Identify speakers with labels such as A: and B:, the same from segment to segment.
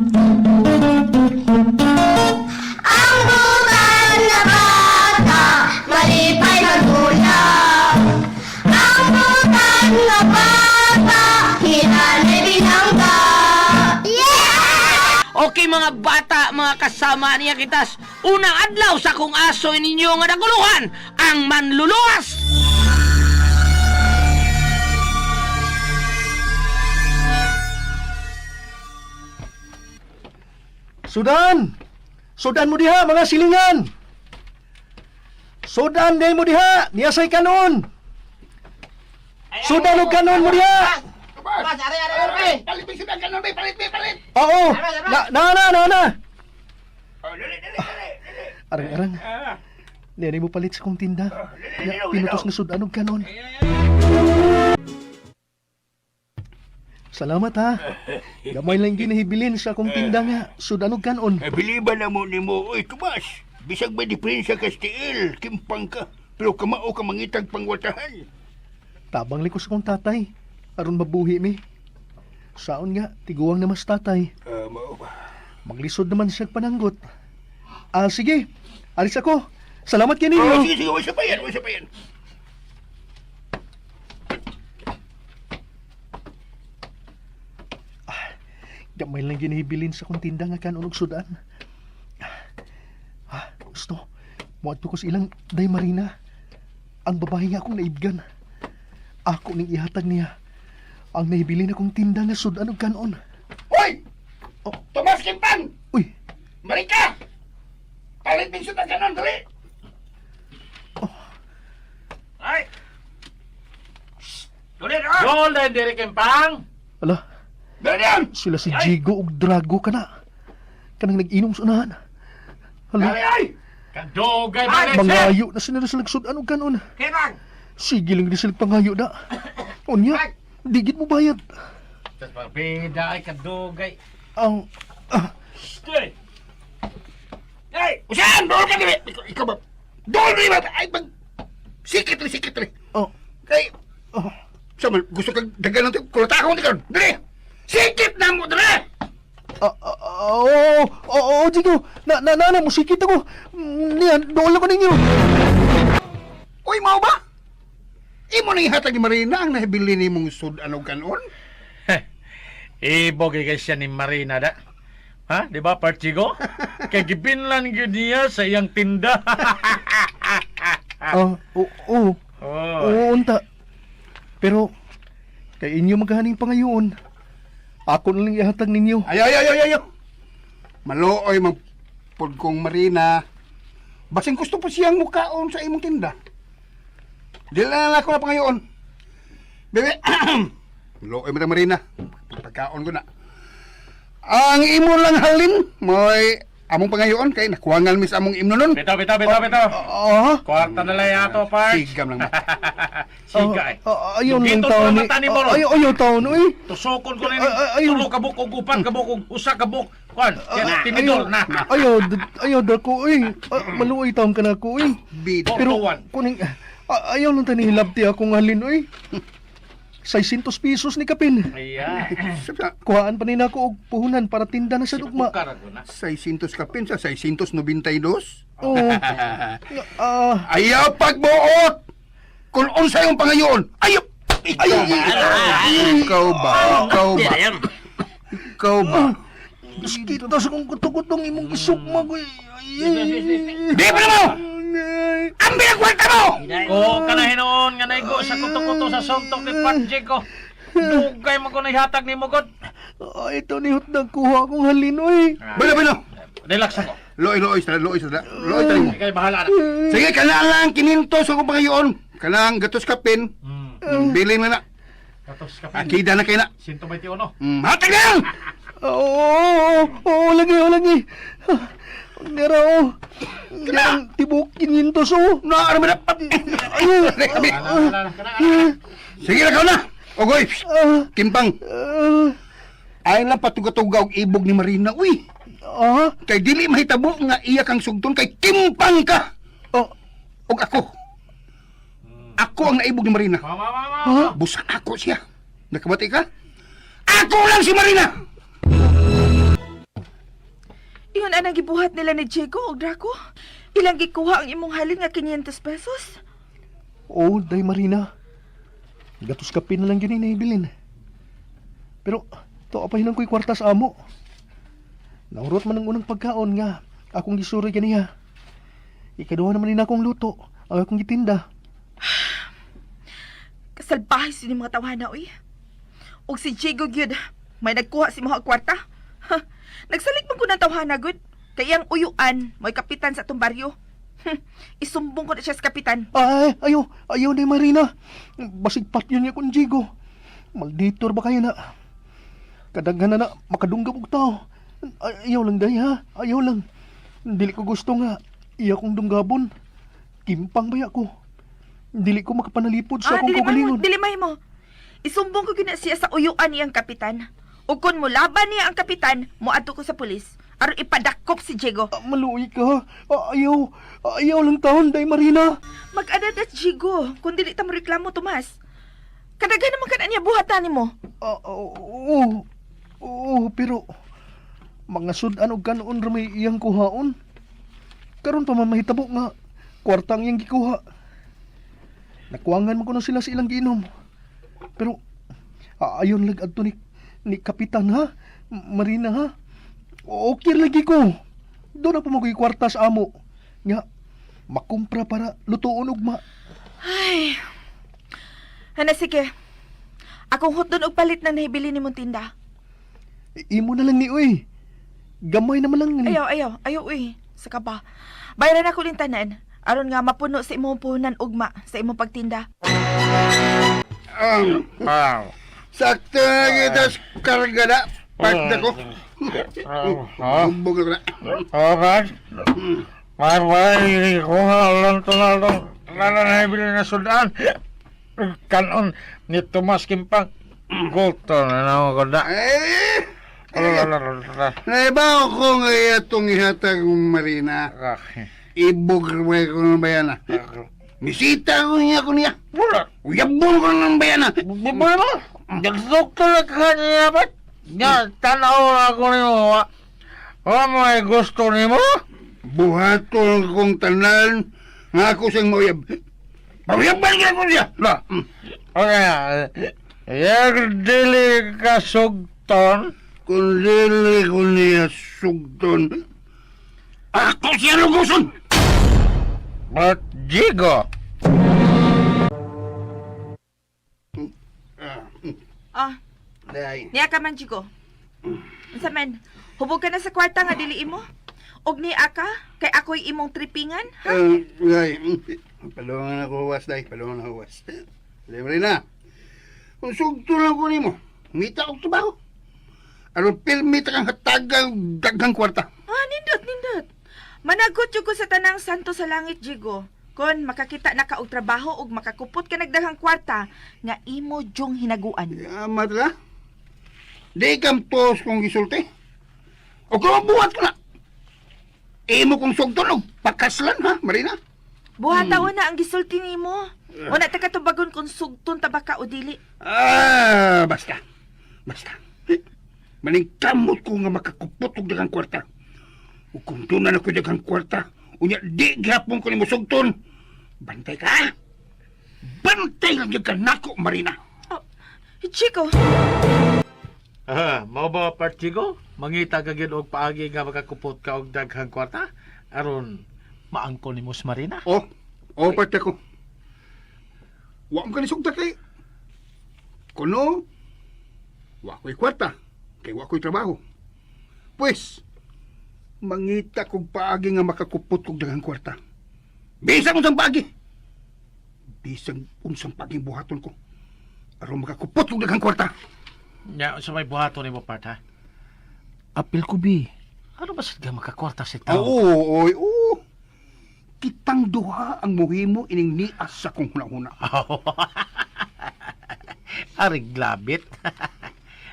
A: Ang butan na bata, malipay magulang. Ang butan na bata, hinanay binangga. Yeah!
B: Okay mga bata, mga kasama niya kitas, unang adlaw sa kung aso ninyo nga naguluhan, ang manluluwas!
C: Sudan! Sudan mo diha, mga silingan! Sudan day mo diha! Niyasay kanon! Sudan og kanon mo diha!
D: Bas, ari. Palit mo sudan kanon, bay. Palit.
C: Oo! Na!
D: Oh, dali.
C: Arang. Nene mo palit sa kong tinda. Pinutos na sudan og kanon. Salamat ha. Gamay lang ginahibilin sa akong tinda nga sudan og kanon.
D: Biliban na mo ni mo. Uy, Tomas. Bisag ba di prinsa ka stiil? Kimpang ka. Pero kamao ka mangitag pangwatahan.
C: Tabang liko sa kong tatay. Aron mabuhi mi. Saon nga, tiguang na mas tatay.
D: Mao ba?
C: Maglisod naman siya pananggot. Sige. Alis ako. Salamat kayo ninyo.
D: Sige. Huwag sa payan.
C: Gamay lang ginahibilin sa kong tinda nga kanon og sudan. Gusto. Muadto ko sa ilang day Marina. Ang babae nga akong naibgan. Ako ning ihatag niya. Ang nahibilin akong tinda nga sudan og kanon.
D: Uy!
C: Oh.
D: Tomas Kimpang!
C: Uy!
D: Marika! Palit mo sudan kanon, dali!
B: Ay! Tulit ha! Golden, Derek Kempang!
C: Ala,
D: Dali yan!
C: sila si Jigo ug Drago kana. Kanang nag-inom sa unahan. Hala,
D: Ay!
B: Kadogay ba
C: mangayo na sila sa sudan og kanon.
B: Kempang!
C: Sige lang di sila pangayo na. Unya, digit mo bayad.
B: Tas pabida ay kadogay.
C: Ang,
B: Stay!
D: Ay! Usan! Doon ka dali! Ikaw ba? Doon rin ba? Ay, bag... Sikit rin.
C: oh,
D: Kay...
C: oh.
D: Sama, gusto kang dagan ng kulatakong dito. Dali! Sikit na mo, dali!
C: Oo, Jigo. Na, musikit ako. Niyan, doon lang ko ninyo.
D: Uy, mau ba? Imo na ihatag ni Marina ang nahibili ni mong sudan o kanon?
E: Ibogay kay siya ni Marina da. Ha? Di ba, Parchigo? Kay gibinlan yun niya sa iyang tinda.
C: Oo, unta. Pero, kay inyo maghaning pangayoon. Ako na lang ihatag ninyo.
D: Ayaw. Malooy mang kong Marina. Basing gusto pa siyang mukaon sa imong tinda. Dili na ako na pangayoon. Bebe, malooy mo na Marina. Pagkaon ko na. Ang imo lang halin, may among pangayoon kay nakuwangal mis among imno nun.
E: Bito. Kwarta na lang yato, Parch.
D: Sigam lang.
E: Siga eh.
C: Ayaw lang
E: Dito
C: taon
E: sa mata ni Moro.
C: Ayaw taon, uy.
E: Tusukon ko rin.
C: Ayaw.
E: Tulo kabuk o upat kabuk o usa kabuk. Kwan, tinidor na.
C: Ayaw dako, uy. Maluoy taon ka na ako, uy.
D: Bid.
C: Pero,
E: Tuwan.
C: kuning, ayaw lang tayo hilabti akong halin, uy. 600 pesos ni Kapin.
E: Ayan.
C: Kuhaan pa nila ako og puhunan para tinda na sa dugma.
E: Bukara ko na.
D: 600 kapin sa 692.
C: Oo.
D: Ayaw pagbuot! Kung unsa yung pangayoon, ayaw! Ikaw ba?
C: Kita sa kong kutong-kutong imong isukma ko.
D: Di ba mo? Ambil ang kwarta mo!
E: O, kanahinoon nga naigo sa kuto-kuto sa sontok ni Parchigo. Dugay mo ko na ihatag ni mo, God.
C: Ito ni Hotdag kuha akong halin, uy.
D: Bano.
E: Relax ako.
D: Loy sa mo.
E: Kaya bahala na.
D: Sige, kanaan lang kinintos ako pangayoon. Kanang gatos kapin. Bilin na na.
E: Katos ka
D: Akida na kayo na.
E: 121.
D: Hatag na yan!
C: Oo, lagi. Nera, Nang tibok 500,
D: Naara mo na. Sige na, na. Ogoy, Kimpang. Ay lang patuga-tuga og ibog ni Marina. Uy, kay dili mahitabo nga iya kang sugton kay Kimpang ka. Og ako. Ako ang naibog ni Marina. Busa ako siya. Nakabati ka? Ako lang si Marina!
F: Ingon anang gibuhat nila ni Diego o Draco? Ilang gikuha ang imong halin nga 500 pesos?
C: Oo, Day Marina. Gatos kape na lang yun naibilin. Pero, to apahinan ko'y kwarta sa amo. Naurot man ang unang pagkaon nga akong gisuroy kaniya. Ikaduha naman rin akong luto ang akong gitinda.
F: Kasalbahay sa mga tawana, uy. O si Diego gyud may nagkuha si mga kwarta. Ha, nagsalig man ko ng tawhana, good. Kaya ang uyuan, mo'y kapitan sa itong baryo. Isumbong ko na siya sa kapitan.
C: Ay, ayaw Day Marina. Basig patyon niya kung Jigo. Malditor ba kayo na? Kadaghan na makadunggap og tao. Ayaw lang, Day, ha? Ayaw lang. Dili ko gusto nga. Iya kong dunggabon. Kimpang baya ko. Dili ko makapanalipod sa akong kagalingon.
F: Dilimay mo. Isumbong ko gina siya sa uyuan niyang kapitan. O kung mo laban niya ang kapitan, muadto ko sa pulis. Aron ipadakop si Diego.
C: Maluwi ka. Ayaw lang taon, Day Marina.
F: Mag-adad at Diego. Kung dili ta mo reklamo, Tomas. Kadaghan naman ka na niya buhatan ni mo.
C: Oo, pero mga sudan og kanon ra may iyang kuhaon. Karon pa man mahitabo nga kwartang iyang gikuha. Nakuwangan mo ko na sila sa ilang giinom. Pero ayon lag adto ni kapitan, ha? Marina, ha? Okay lagi ko. Doon na pa magoy kwarta sa amo. Nga, makumpra para lutuon ugma.
F: Ay. Hana, sige. Akong hotdon og palit na nahibili ni mong tinda.
C: Imo na lang ni, uy. Gamay naman lang ni.
F: Ayaw, uy. Saka ba? Bayaran ako ng tanan. Aron nga mapuno sa imong puhunan ugma sa imong pagtinda.
D: Sakto na kita karga na. Part ko. Bumbog na.
E: Okay. May kuha lang ito na ito. Nananahibili na sudan. Kanon ni Tomas Kimpang. Gusto na naman ko na.
D: Naibaw ko nga itong ihatag ng Marina. Ibog ko ng bayana. Misita ko niya. Uyabon ko ng bayana.
E: Bumay mo? Nagsukto na ka niya ba't? Nga, tanaw na ako ni mo. Wala mo ay gusto ni mo?
D: Buhaton kong tanan nga ako siyang mauyab. Pauyaban ka ko siya.
E: Okay, yung dili ka sugton.
D: Kung dili ko niya sugton, ako siya luguson.
E: But Jigo.
F: Niya ka man, Jigo. Unsa man, hubog ka na sa kwarta nga dili imo? Og niya ka, kay ako'y imong tripingan, ha?
D: Day, palungan ako huwas, day. Palungan ako huwas. Libre na. Kung sugto lang ko ni mo, mita ako trabaho. Aron pilmita kang hatagang daghang kwarta.
F: Nindot. Managot ko sa tanang santo sa langit, Jigo. Kon makakita na ka og trabaho ug makakupot ka nagdaghang kwarta nga imo jong hinaguan.
D: Amat la. Di kampos kong gisulti. O kung mabuhat ko na. Imo kong sugton og pakaslan, ha, Marina?
F: Buhataon na ang gisulti nimo. Wala ta katubagon kung sugton ta ba ka o dili.
D: Basta. Maningkamot ko nga makakupot og daghang kwarta. O kung doon na ako daghang kwarta, unya di gihapon ko ni mo sugton. Bantay ka. Bantay lang yung kanako, Marina.
F: Chico.
E: Mao ba part Jigo? Mangita ka gyud og paagi nga makakupot ka og daghang kwarta aron maangkon nimo si Marina.
D: Parte ko. Wa mo kanisugta kay kuno. Wa ko'y kwarta. Kay wa ko'y trabaho. Pues, mangita kong paagi nga makakupot kong daghang kwarta. Bisang unsang paagi. Bisang unsang paagi buhaton ko. Aron makakupot kong daghang kwarta.
E: Nya sa may buhaton nimo part ha. Apil ko bi. Ano ba sad ka makakwarta sa tao?
D: Oo. Kitang duha ang muhimo ining nias sa kong hunahuna.
E: Arig glabit.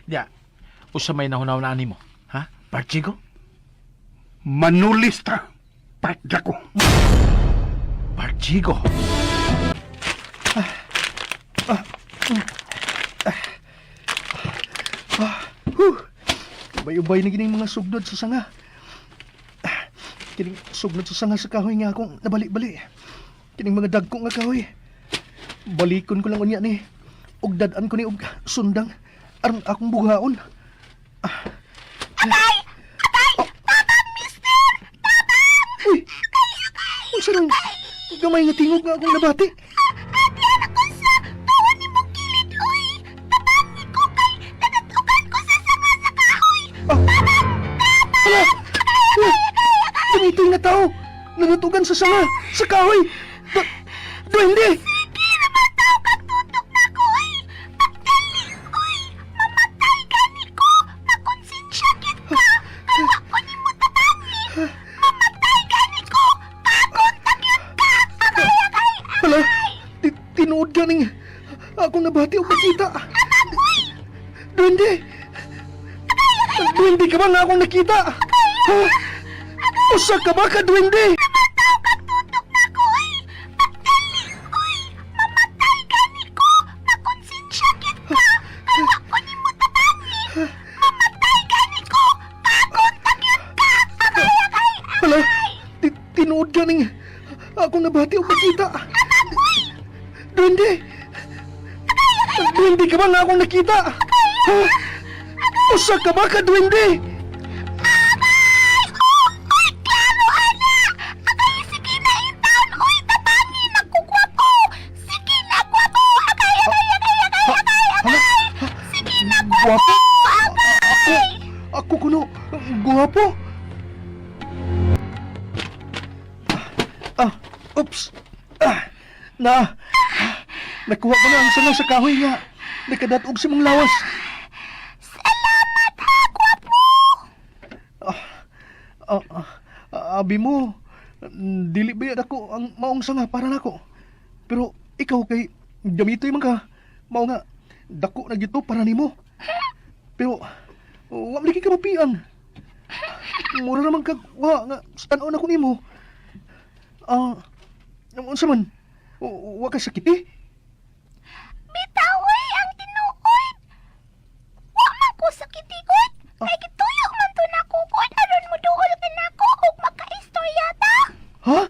E: Ya. Usa may nahunaw na animo, ha? Part Jigo?
D: Manulista. Patda ko.
E: Part Jigo.
C: Ubay-ubay na gining mga sugdod sa sanga. Kining sugnod sa sanga sa kahoy nga akong nabali-bali. Kining mga dagko nga kahoy. Balikon ko lang unya ni. Og dadan ko ni og sundang aron akong buhaon.
A: Atay! Atay! Tabang, mister! Tabang!
C: Uy! Unsa nang gamay nga tingog nga akong nabati?
A: Diyan ako sa tuwan ni mong kilid, uy! Tabang ni ko kay nagatugan ko sa sanga sa kahoy!
C: Hala! Dumitoy nga tao! Nanatugan sa sanga! Sa kahoy! Duwende!
A: Sige naman tao kagtutok na ko, uy! Pagdali, uy! Mamatay ka ni ko! Makonsensya kit ka! Awa ko ni mo tabang ni! Mamatay ka ni ko! Pagod na kit ka! Agay!
C: Hala! Tinuod ka ning akong nabati o makita! Duwende! Duwende ka ba nga akong nakita? Ha? Usa ka ba ka, duwende?
A: Tao kagtutok na ko, uy! Pagdali, uy! Mamatay ka ni ko! Makonsensya kit ka! Awa ko ni mo tabang ni! Mamatay ka ni ko! Pagod na kit ka! Agay!
C: Hala! Tinuod ka ning akong nabati o makita! Duwende! Duwende ka ba nga akong nakita? Ha? Usa ka ba ka, duwende?
A: Uy, klaro, ana! Agay, sige na intaon! Uy, tabangi! Nagkukwapo! Sige na, kwapo! Agay!
C: Hala!
A: Sige na, kwapo!
C: Guwapo?
A: Agay!
C: Ako kuno, guwapo? Oops! Nakuha ko na ang sanga sa kahoy nga. Nakadatog sa mong lawas.
A: Salamat ha, kwapo!
C: Abi mo, dili ba ako ang maong sanga para nako. Pero ikaw kay gamitoy man ka. Mao nga, dako na gito para nimo. Pero, wa lagi ka mapian. Mura naman ka, nga, tanaw na ko nimo. Unsa man? Wa ka sakiti?
A: Bitawoy ang tinuod! Wa man ko sakitigod! Kay gituyo man to nakukod aron mo duol ka nako ug makaistorya ta!
C: Ha?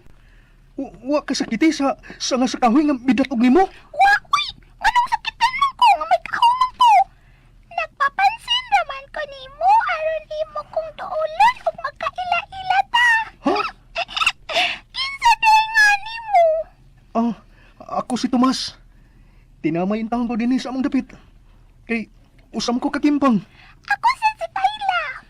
C: Wa ka sakiti sa sanga sa kahoy nga bidatog nimo?
A: Wa, uy! Anong sakitan man ko nga may kahumang ko? Nagpapansin raman ko nimo aron imo kong duolon ug magkaila-ila ta!
C: Ha?
A: Kinsa day nga nimo?
C: Ako si Tomas. Tinamay ang taon ko din sa among dapit. Kay usam ko kakimpang.
A: Ako si Tayla.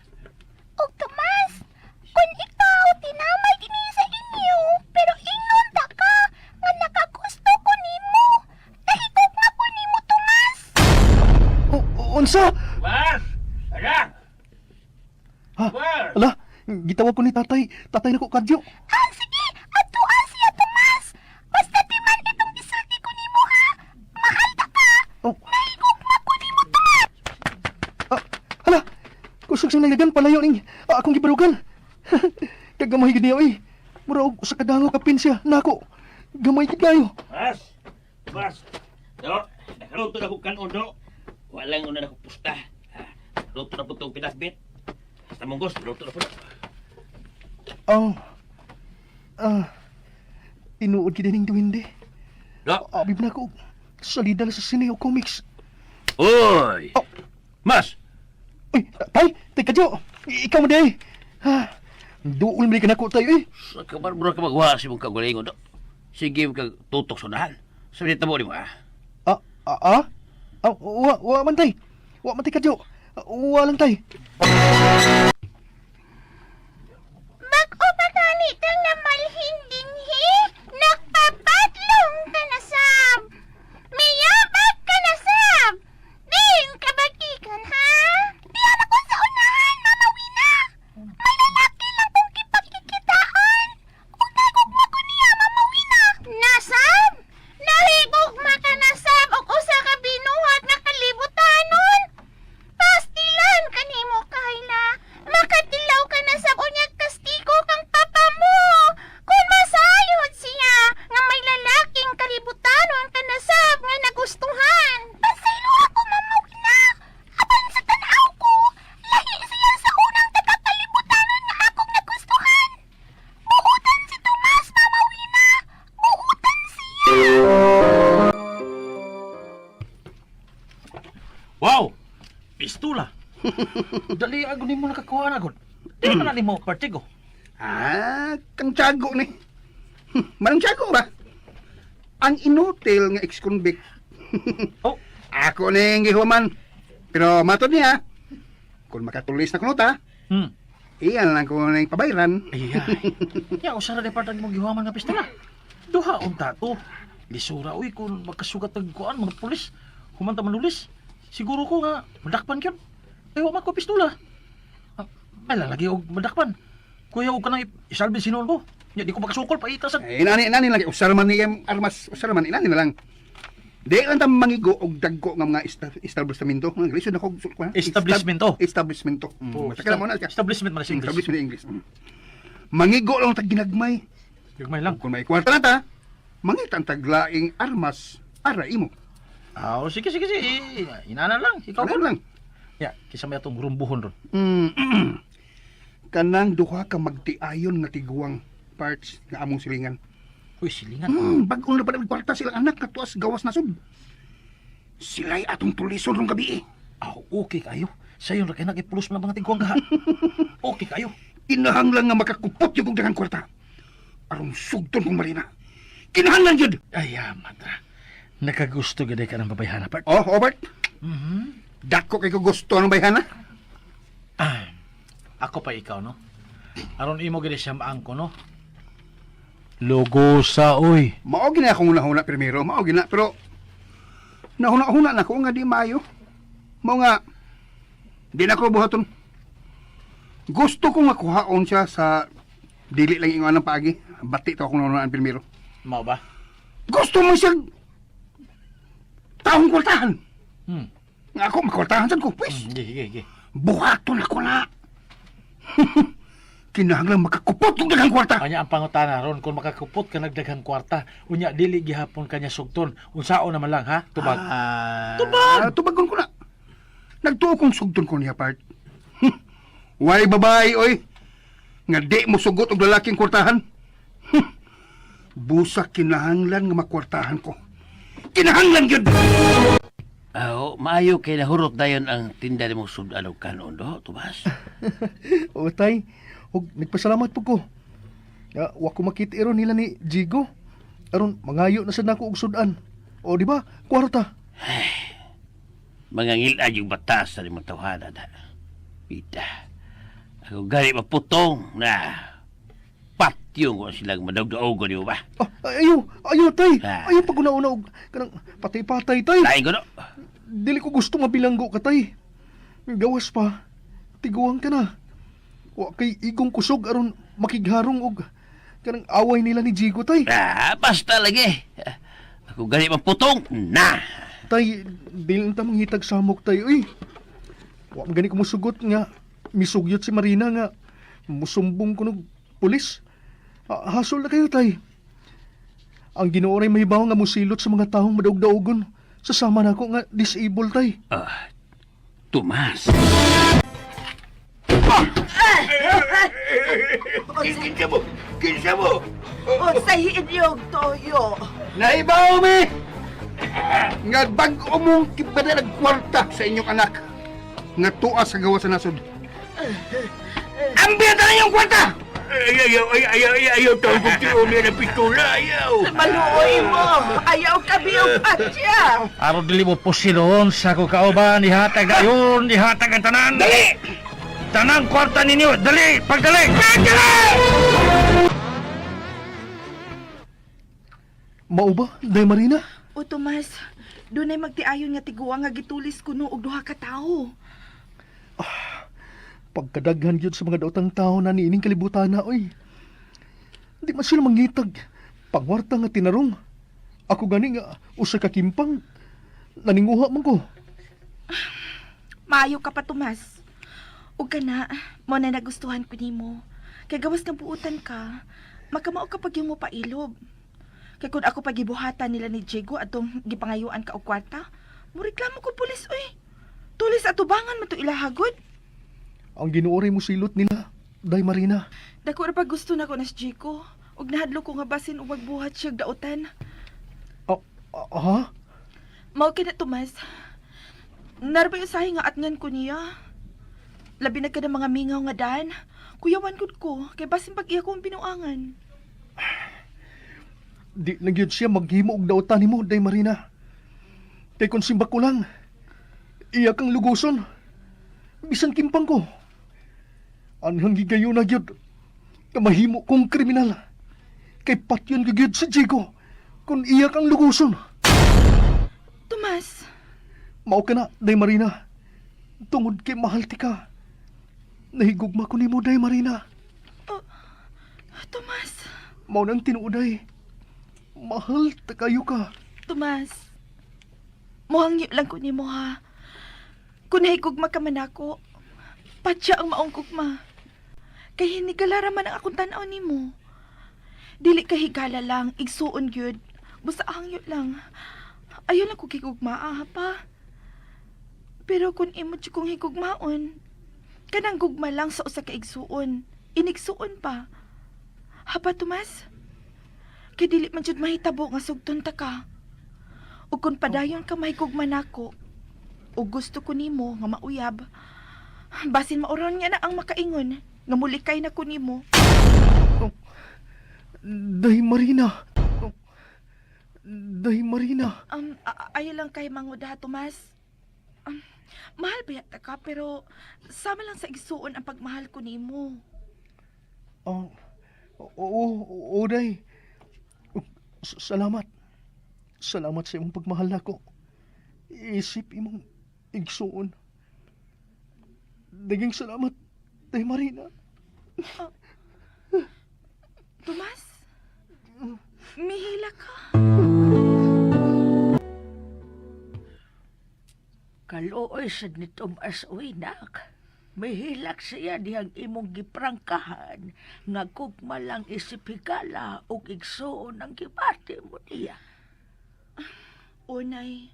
A: Og Tomas, kung ikaw tinamay dinhi sa inyo, pero ingon ta ka nga nakagusto ko nimo. Nahigugma ko nimo, Tomas.
C: Unsa?
E: Mas! Aga!
C: Ha?
E: Well.
C: Ala, gitawag ko ni tatay. Tatay na ko kadyo.
A: Sige, atuan siya, Tomas. Basta di man itong isulti ko nimo, ha? Mahal ta ka.
C: Oh,
A: Nahigugma ko nimo, Tomas.
C: hala, kusog siyang nagdagan palayo ning akong gibarugan. Kagamay gid niya, oy. Mura og sa kadango kapin siya. Nako, gamay gid kayo.
B: Mas! Pero, nakaluto na ko kanon, do. Walang una na ko pusta. Luto na po itong pinasbit. Basta mong gusto, luto na po na.
C: Tinuod gid ning duwende.
B: Do!
C: Abib na ko. Salida na sa sine o comics.
B: Uy!
C: Oh.
B: Mas!
C: Uy, tay, kadyo. Ikaw mo day. Ha, duol mo ka na ko tayo eh.
B: Sa kabarabara ka magwa si mong kagulingon, do. Sige, kag tutok sunahan. Sabi nito mo, di mo, ha?
C: Wa man tay. Wa man tay kadyo. Wa lang tay.
A: Bag-o ba ganitong namalhin dinhi? Nagpapadlong ka na, Sab! Mayabag ka na, Sab! Din ka bagikan, ha? Diyan ako sa unahan, mamawi na! May lalaki lang kong kipakikitaan! Kung nahigugma ko niya, mamawi na! Nasab? Nahigugma ka na, Sab! O usa ka binuhat na kalibutanon! Pastilan ka nimo, Kayla!
E: Dali ako nimo nakakuha na gud. Di man na nimo partigo.
D: Kang Tiago ni. Manang Tiago ba? Ang inutil nga ex-convict.
E: Oh,
D: Ako ni ang gihuman. Pero matod niya, kung makatulis na kunuta, iyan lang ko na yung pabayran.
E: Ay. Ya usara de partag mo gihuman nga pistola. Duha unta to. Lisura uy kung magkasugat ng kuan mga pulis. Humanta manulis. Siguro ko nga madakpan kyun. Ay wa man ko pistola. Ay lagi og madakpan. Kuya og kanang isalbi sinon ko. Nya di ko makasukol pa itasan.
D: Inani lang, usaraman ni armas, usaraman, inani na lang. Di lang tam mangigo og dagko nga mga establishmento. Ang English na ko
E: Establishmento?
D: Establishmento. Matakala mo na siya.
E: Establishment man sa English.
D: Establishment English. Mangigo lang tag ginagmay.
E: Gagmay lang.
D: Kung may kwarta na ta, mangitang taglaing armas para imo.
E: Ah, sige. Inana lang. Ikaw
D: Ano lang.
E: Ya, kisa may atong rumbuhon ron.
D: Kanang duha ka magtiayon nga tiguang parts nga among silingan.
E: Uy, silingan.
D: Bagong na pa kwarta silang anak nga tuas gawas na sud. Sila'y atong tulison rong gabi.
E: Okay kayo. Sayon ra kay nag-plus na mga tigwang gaha. Okay kayo.
D: Kinahanglan nga makakupot yung kong dagang kwarta. Arong sugton kong marina. Kinahanglan yun!
E: Ay, matra. Nakagusto gaday ka ng babayhana, part.
D: Oh, Robert. Dako kay ko gusto ng bayhana.
E: Ako pa ikaw, no? Aron imo gaday siya maangko, no? Logosa, oy.
D: Mao gina akong una-una primero. Mao gina. Pero nahuna-huna na ko nga di maayo. Mao nga di na ko buhaton. Gusto ko nga kuhaon siya sa dili lang ingon ng paagi. Bati to akong nunaan primero.
E: Mao ba?
D: Gusto mo siya taong kwartahan. Nga ako makwartahan saan ko. Pwes,
E: Sige.
D: buhaton ako na. Kinahanglan makakupot yung dagang kwarta.
E: Kanya ang pangutana ron kung makakupot ka nagdaghang kwarta, unya dili gihapon kanya sugton. Unsao naman lang ha? Tubag.
D: Tubagon ko na. Nagtuo kong sugton ko niya, part. Way babae, oy. Nga di mo sugot og lalaking kwartahan. Busa kinahanglan nga makwartahan ko. Kinahanglan yun!
B: Maayo kay nahurot dayon ang tinda ni mong sudan og kanon do, Tomas.
C: O tay, og nagpasalamat po ko. Wa ko makita ron nila ni Jigo. Aron mangayo na sad nako og sudan. O di ba? Kwarta.
B: Mga ngilad yung batas sa limang tawhana na. Pita. Ako gani maputong na patyong ko silang madawdaogon niyo ba?
C: Ayaw tay.
B: Ah.
C: Ayaw pag una-una og kanang patay-patay tay.
B: Lain ko no?
C: Dili ko gusto mabilanggo ka tay. Gawas pa. Tiguang ka na. Wa kay igong kusog aron makigharong og kanang away nila ni Jigo tay.
B: Basta lagi. Ako gani maputong na.
C: Tay, dili ta manghitag samok tay. Uy. Wa man gani ko musugot nga misugyot si Marina nga musumbong ko ng pulis. Hasol na kayo tay. Ang Ginoo ray mahibaw nga musilot sa mga taong madawdaogon. Sasama na ako nga disable tay.
B: Tomas. Kinsa mo?
F: Unsay inyong toyo?
D: Naibaw mi! Nga bag-o mong kibada nagkwarta sa inyong anak. Nga tuas sa gawa sa nasod. Ambiyan na yung kwarta!
B: Ayaw taong kong tiyon na pitula, ayaw.
F: Maluoy mo! Ayaw kami ang patya!
E: Aron dili mo pusilon sa ko kauban, ihatag ayon, ihatag ang tanan.
D: Dali!
E: Tanang kwarta ninyo, dali! Pagdali!
C: Mao ba, Day Marina?
F: O Tomas, dunay magtiayon nga tiguang nga gitulis kuno og duha ka tawo.
C: Pagkadaghan yun sa mga daotang tao na niining kalibutan na, oy. Di man sila mangitag. Pangwarta nga tinarong. Ako gani nga, usa ka kimpang. Naninguha man ko.
F: Maayo ka pa, Tomas. O ka na, mo na nagustuhan ko nimo. Kay gawas nga buutan ka, makamao ka pag yung mo pailob. Kay kung ako pagibuhatan nila ni Diego atong gipangayuan ka og kwarta, mo reklamo ko pulis, oy. Tulis atubangan man to ilahagod.
C: Ang ginuoray mo silot nila, Day Marina.
F: Dako ra pa gusto na ko nas Jico. Ug nahadlo ko nga basin ug magbuhat siya daotan.
C: Ha?
F: Mao kina Tomas. Narbay usahay nga atngan ko niya. Labi na ka ng mga mingaw nga dan. Kuyawan gud ko, kay basin pag iya kong pinuangan.
C: Di na gyud siya maghimo og dautan nimo, Day Marina. Kay kung simba ko lang, iya kang luguson. Bisan kimpang ko. Anhang gigayon na gyud, kamahimo kong kriminal. Kay patyon gyud si Jigo, kung iya kang luguson.
F: Tomas,
C: Mao ka na, Day Marina. Tungod kay mahal ti ka. Nahigugma ko nimo, Day Marina.
F: Tomas,
C: Mao nang tinuoday. Mahal ta kayo ka.
F: Tomas. Mohangyo lang ko nimo ha. Kung nahigugma ka man ako, patya ang maong gugma. Kay hinigalara man ang akong tanaw nimo. Dili ka higala lang, igsuon gyud. Busa hangyo lang. Ayaw lang ko higugma ha pa. Pero kung imo di kong higugmaon, kanang gugma lang sa usa ka igsuon. Inigsuon pa. Hapa, Tomas? Kay dili man jud mahitabo nga sugton ta ka. Ug kung padayon ka mahigugma nako, ug gusto ko nimo nga mauyab, basin mauron nga na ang makaingon nga mulikay na ko nimo.
C: Day Marina. Day Marina.
F: Ayaw lang kay mangud ha, Tomas. Mahal ba yata ka, pero sama lang sa igsuon ang pagmahal ko nimo.
C: Oo, Day. Salamat. Salamat sa imong pagmahal nako. Isip imong igsuon. Daghang salamat, Day Marina.
F: Tomas? Mihila ka.
G: Kaluoy sa ni Tomas Uinak. May hilak siya dihang imong giprangkahan nga gugma lang isipigala o igsuon ang gipati mo niya.
F: O, Nay.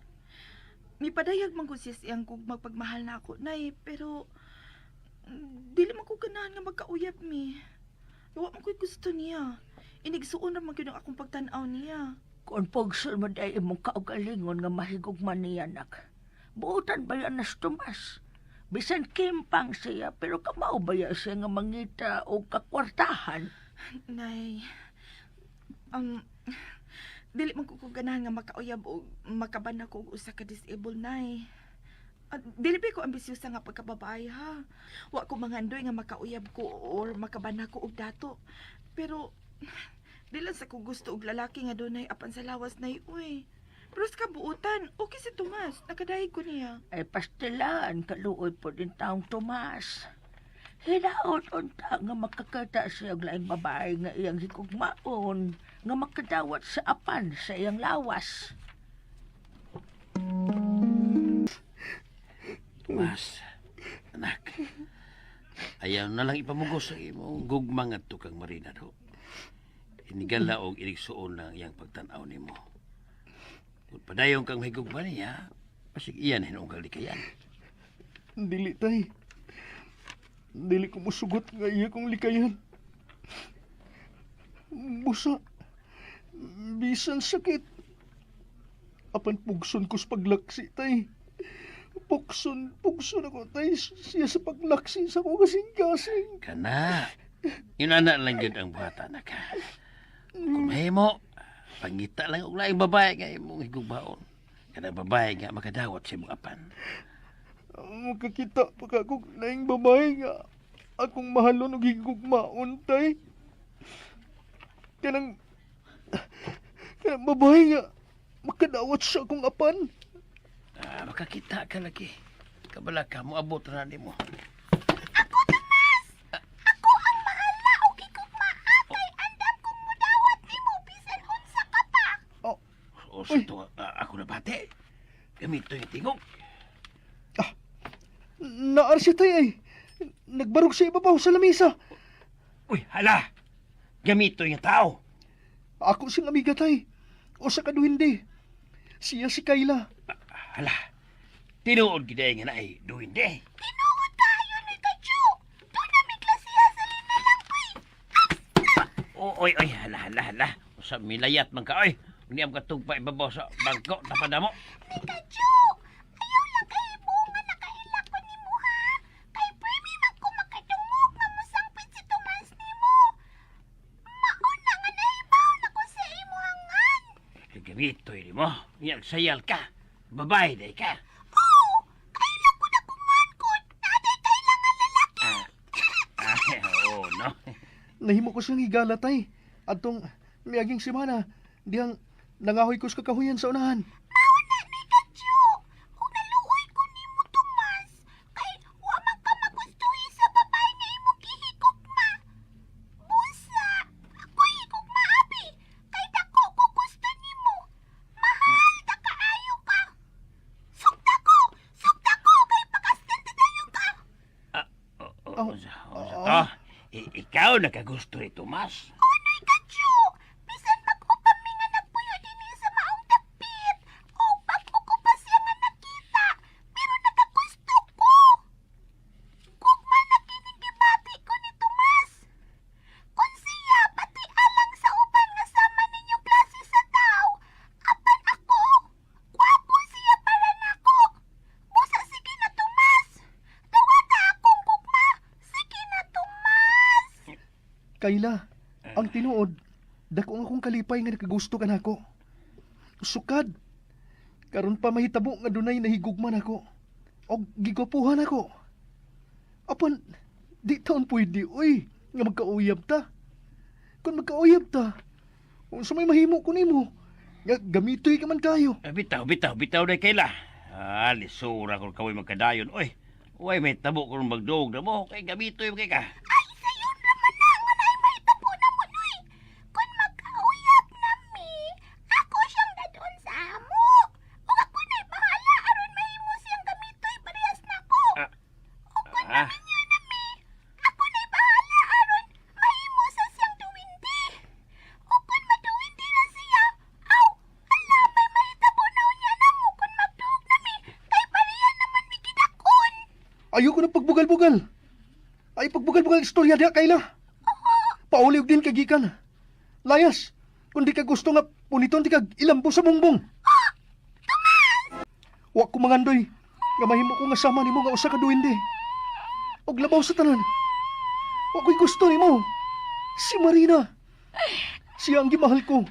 F: May padayag man ko siya siyang kung magpagmahal na ako, Nay. Pero, dili man ko ganahan nga magkauyab mi. Iwa man ko'y gusto niya. Inigsuon naman yun ang akong pagtanaw niya.
G: Kung pagsul mo day imong kaugalingon nga mahigugman niya nak. Buutan ba yan nas Tomas? Bisan kimpang siya, pero kamao ba yan siya nga mangita o kakwartahan?
F: Nay, dili man ko ganahan nga makauyab o makaban ako og usa ka disabled, Nay. Dili pa ko ambisyosa nga pagkababae, ha. Wa ko mangandoy nga makauyab ko or makaban ako og dato. Pero, dili lang sa ko gusto og lalaki nga dunay apan sa lawas, Nay, uy. Pero sa kabuutan, okay si Tomas. Nakadahig ko niya.
G: Ay pastilaan kaluoy po din taong Tomas. Hinaon unta nga makakita siya og laing babae nga iyang higugmaon nga makadawat sa apan sa iyang lawas.
B: Mas, anak, ayaw na lang ipamugos sa imong gugma nga tukang Marina do. Inigala og inigsuon lang iyang pagtanaw nimo. Kung padayon kang may gugma niya, pasig iyan hinunggal di kayan.
C: Dili, Tay. Dili ko musugot nga iya kong likayan. Busa. Bisan sakit. Apan pugson ko sa paglaksi, Tay. Pugson ako, Tay. Siya sa paglaksi sa ko kasing-kasing.
B: Kana, yun anak lang yun ang buhatan na ka. Kung mahimo, pangita lang og laing babae nga imong higugmaon. Kana babae nga makadawat sa imong apan.
C: Makakita pa ka kung laing babae nga akong mahalon og higugmaon, Tay. Kanang babae nga makadawat sa akong apan.
B: Makakita ka lagi. Kabala ka, moabot na nimo.
A: Ako, Tomas! Ako ang mahal na o gigugmaan kay andam kong mudawat ni mo bisan unsa ka pa.
B: O sa to, ako na bate. Gamito yung tingog.
C: Naar siya, Tay, ay. Nagbarog sa ibabaw sa lamisa.
B: Uy, hala! Gamito yung tao.
C: Ako siyang amiga, Tay. O sa kaduhindi. Siya si Kayla.
B: Hala, tinuod kita nga na ay duwinde.
A: Tinuod kayo ni Kachu. Doon namin klasiya sa lina lang, Pi.
B: Oy, hala. Usap milayat man ka, oy. Hindi ang katugpa ibabaw sa bangko, tapada mo.
A: Ni Kachu. Ayaw lang kahibo nga nakahilak pa ni mo, ha. Kay premi
B: Gamitoy ni mo. Yang sayal ka. Babae day ka. Oo, no?
C: Nahimo ko siyang igalatay. Atong miaging simana, diyang nangahoy ko sa kakahuyan sa unahan.
B: Oo, ikaw nakagusto ni Tomas.
C: Kayla, ang tinuod, dako akong kalipay nga nakagusto ka nako. Sukad, karon pa mahitabo nga dunay nahigugman ako. O gigopuhan ako. Apan, di taon pwede, uy, nga magkauyab ta. Kung magkauyab ta, kung sa may mahimo ko nimo, nga gamitoy ka man kayo.
B: Bitaw na kaila. Lisura kung kaway magkadayon. Uy, may tabo kung magdog na mo. Kay gamito yung kay ka.
C: Ayoko na pagbugal-bugal. Ay pagbugal-bugal istorya diha, Kayla. Pauliw din kagikan. Layas, kung di ka gusto nga puniton di kag ilambo sa bongbong. Wa ko mangandoy, nga mahimo ko nga sama nimo nga usa ka duwende. Og labaw sa tanan. Wa ko'y gusto nimo. Si Marina. Siya ang gimahal ko.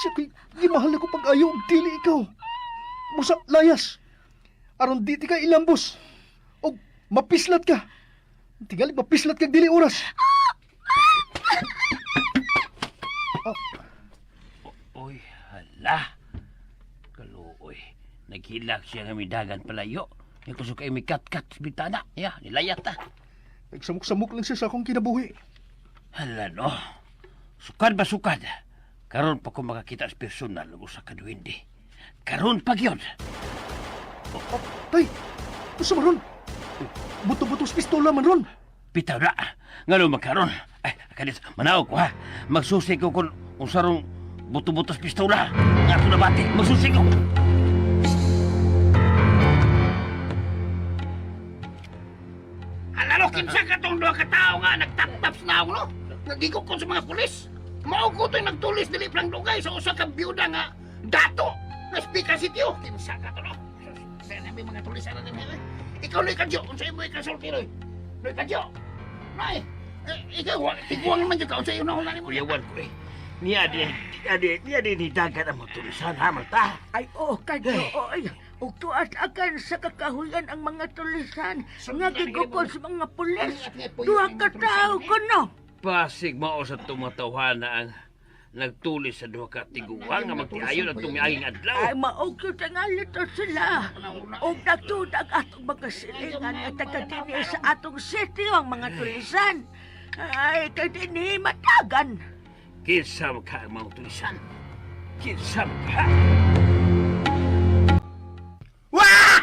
C: Siya ko'y gimahal ako pag-ayo og dili ikaw. Busa, layas. Aron di ti ka ilambos. Og mapislat ka. Tingali mapislat kag dili oras.
B: Uy, hala. Kaluoy. Naghilak siya ng midagan palayo. Yung kusok ay may kat-kat sa bitana. Nilayat ta.
C: Nagsamok-samok lang siya sa akong kinabuhi.
B: Hala, no. Sukad ba sukad? Karon pa ko makakita sa personal o sa kaduwindi. Karon pa yun.
C: Tay, usa man ron. Buto-butos pistola man ron.
B: Bitaw na. Nga lo magkaroon. Ay, kadis, manaw ko ha. Magsusi ko kung usarong buto-butos pistola. Nga ako nabati. Magsusi ko. Alalo, kinsa ka tong doha ka tao nga nagtap-taps na ako, no? Nagigok ko sa mga pulis. Mao ko to'y nagtulis dili plang dugay sa usa ka byuda nga dato. Naspika si Tiyo. Kinsa ka to, no? Kaya namin mga tulisan na nila. Ikaw na ikadyo. Kung sa'yo mo ikasulti, Roy. Roy, kadyo. Roy, ikaw, tiguang naman dyan ka. Kung sa'yo na hula ni mo. Kuyawan ko eh. Niya din hidagan ang mga tulisan, ha, Marta?
G: Ay, kadyo, ay. Ug tuat akan sa kakahuyan ang mga tulisan nga gigukod sa mga pulis. Duha ka tao kuno.
B: Pasig mao sa tumatawhan na ang nagtulis sa duha ka tiguang nga magtiayon at tumiaging adlaw.
G: Ay, maugyo nga lito sila. Ug nagtudag atong mga silingan nga taga-dini sa atong city ang mga tulisan. Ay, kadini matagan.
B: Kinsa ka ang mga tulisan? Kinsa ka? Wah!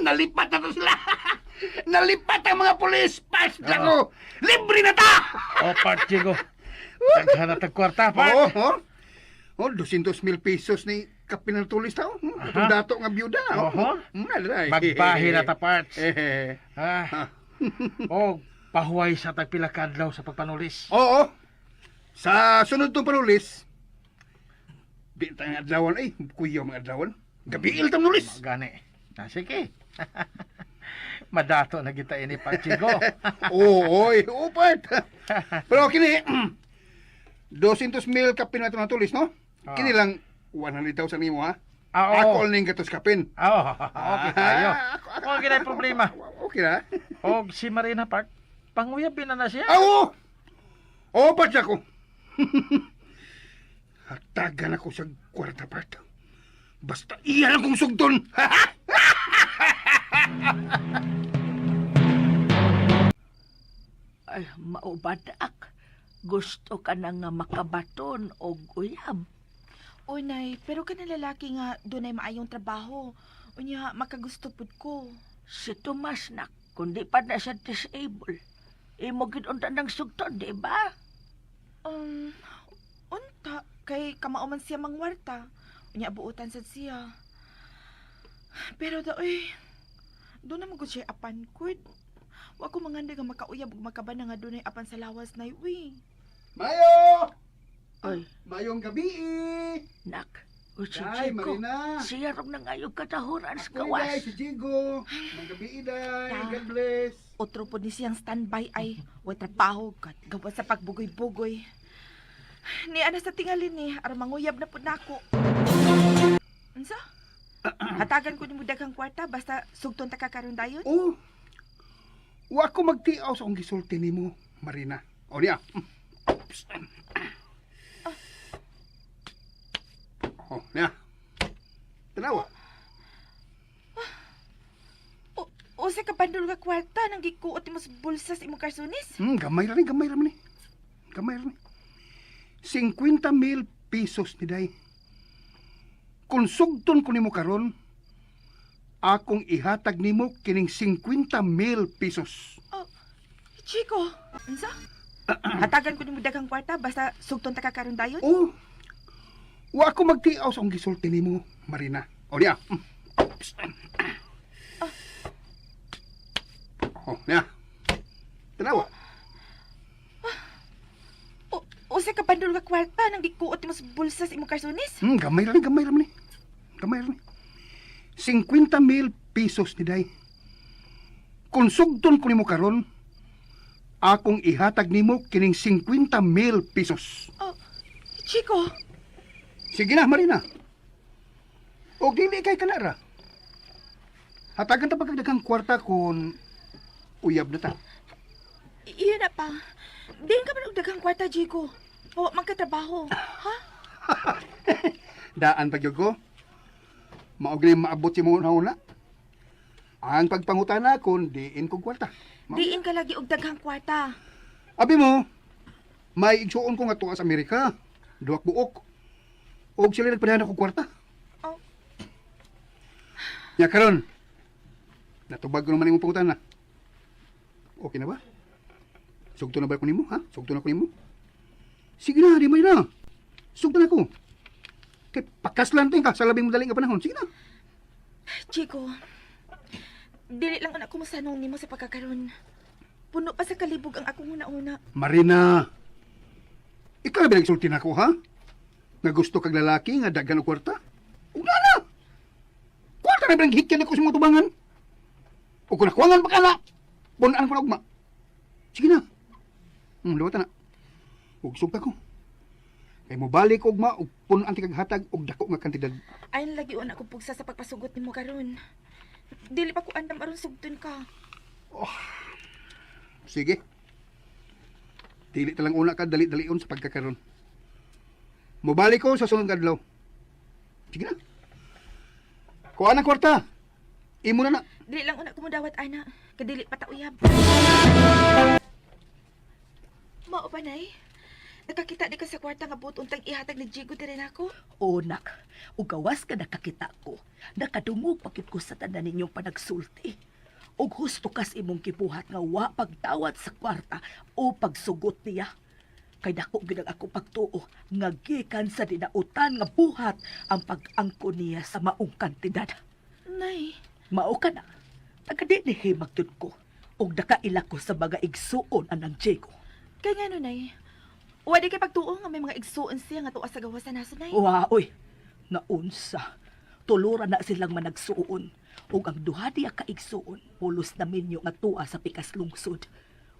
B: Nalipat na to sila! Nalipat ang mga pulis! Pas lang ko! Libre na ta!
E: Partigo. Taghan na tagkwarta,
D: Oo, 200,000 pesos ni kapinatulis tao. Itong dato nga byuda.
E: Magbahi na ta, Parts.
D: Eh.
E: Pahuway sa tagpila kadlaw sa pagpanulis.
D: Oo. Sa sunod tong panulis, di tayo adlawan ay, kuya mga adlawan. Gabiil tam nulis.
E: Gani. Sige. Madato na kita ini, Partigo.
D: Oo, upat. Pero kini, 200,000 kapin na ito natulis, no? Kini lang, 100,000 nimo ha.
E: Oo.
D: Ako ning gatos kapin.
E: Oo, okay tayo. Okay na yung problema.
D: Okay na.
E: O si Marina Park, panguyabin na siya.
D: Oo! Oo, pa ko. Hatagan ako sa kwarta part. Basta iyan akong sugton.
G: Ay, maubadak. Gusto ka na nga makabaton og uyab.
F: Unay, pero ka na lalaki nga doon ay maayong trabaho. Unya, makagusto pud ko.
G: Si Tomas nak, kundi pa na siya disable. Imo ginunta ng sugton, di ba?
F: Unta, kay kamauman siya mangwarta. Unya, buutan sad siya. Pero daoy, doon na magod siya apan kud. Wa ko manganda nga makauyab ug makabana nga doon ay apan sa lawas na uy.
D: Mayo!
G: Oy,
D: Mayong gabi!
G: nak, o si
D: Day,
G: Chico,
D: Marina.
G: siya rong nangayog katahuran sa
D: Ako
G: gawas.
D: Day, si Jigo. Mayong gabi, Day.
F: Ta.
D: God bless.
F: Otro po ni siyang standby ay way trabaho kat gawa sa pagbugoy-bugoy. Ni ana sa tingalin ni aron manguyab na pud nako. Unsa? Hatagan ko ni mo daghang kwarta basta sugton ta ka karon dayon.
D: Oh, wa ko magtiaw sa akong gisulti nimo, Marina. O niya. Oh, niya. Tanawa.
F: O sa kabandol nga kwarta nang gikuot mo sa bulsa sa imong karsunis?
D: Gamay ra ni. Gamay ra ni. 50,000 pesos ni Day. Kung sugton ko nimo karon, akong ihatag nimo kining 50,000 pesos.
F: Chico, unsa? Hatagan ko ni mo daghang kwarta basta sugton ta ka karon dayon?
D: Oh, wa ko magtiaw sa akong gisulti nimo, Marina. O niya. Oh, niya. Tanawa.
F: O sa kabandol nga kwarta nang gikuot mo sa bulsa sa imong karsunis?
D: Gamay ra ni. 50,000 pesos ni Day. Kung sugton ko nimo karon, akong ihatag nimo kining 50,000 pesos.
F: Chico,
D: Sige na, Marina. O dili kay kanara. Hatagan ta pagkagdaghang kwarta kung uyab na ta.
F: iyon na pa. Diin ka man og daghang kwarta, Chico. O magkatrabaho. Ha?
D: Daan pagyud ko. Maog na maabot si mo una. Ang pagpangutana kon diin kog kwarta.
F: Diin ka lagi og daghang kwarta.
D: Abi mo, may igsuon ko nga tuwa sa Amerika. Duwak buok. Og sila nagpadahan ako kwarta.
F: Oh.
D: Ya karon. Natubag ko naman imong pangutana. Okay na ba? Sugto na ba ko nimo, ha? Sugto na ko nimo? Sige na, di may na. Sugto na ko. Kay pakaslan ka sa labing madaling nga panahon. Sige na.
F: Chico, dili lang anak ko masanong nimo sa pagkakaroon. Puno pa sa kalibog ang akong una-una.
D: Marina, ikaw na ba nagsulti na ko, ha? Nga gusto kag lalaki nga daghan og kwarta? Ugna na! Kwarta na ba hikyan ako sa mga tubangan? O kung nakuwangan pa ka na, punaan ko na ugma. Sige na. Lawat na. Ug sugta ko. Kay mo balik ugma ug punaan ti kag hatag og dako nga kantidad.
F: Ayon lagi una ko pugsa sa pagpasugot nimo karon. Dili pa ko andam aron sugton ka.
D: Sige. Dili talang una ka dali-dalion sa pagkakaroon. Mobalik ko sa sunod nga adlaw. Sige na. Kuha na kwarta. Imo na na.
F: Dili lang una ko mo dawat ana, kadili pa ta uyab. Mao pa nay. Nakakita di ka sa kwarta nga buot untang ihatag ni Jigo diri nako.
G: O nak, ugawas ka nakakita ko. Nakadungog pakit ko sa tanan ninyong panagsulti. Og husto kas imong kibuhat nga wa pagtawad sa kwarta o pagsugot niya. Kay dako ginang ako pagtuo nga gikan sa dinautan nga buhat ang pag-angko niya sa maong kantidad.
F: Nay,
G: Mao ka na. Nakadinihi magtud ko. Og nakaila ko sa mga igsuon anang Diego.
F: kay ngano nay? Wa di kay pagtuo nga may mga igsuon siya nga tuwa sa gawas sa naso nay.
G: Oy, naunsa. Tuluran na silang managsuon. Ug ang duha diya ka igsuon, pulos na minyo nga tuwa sa pikas lungsod.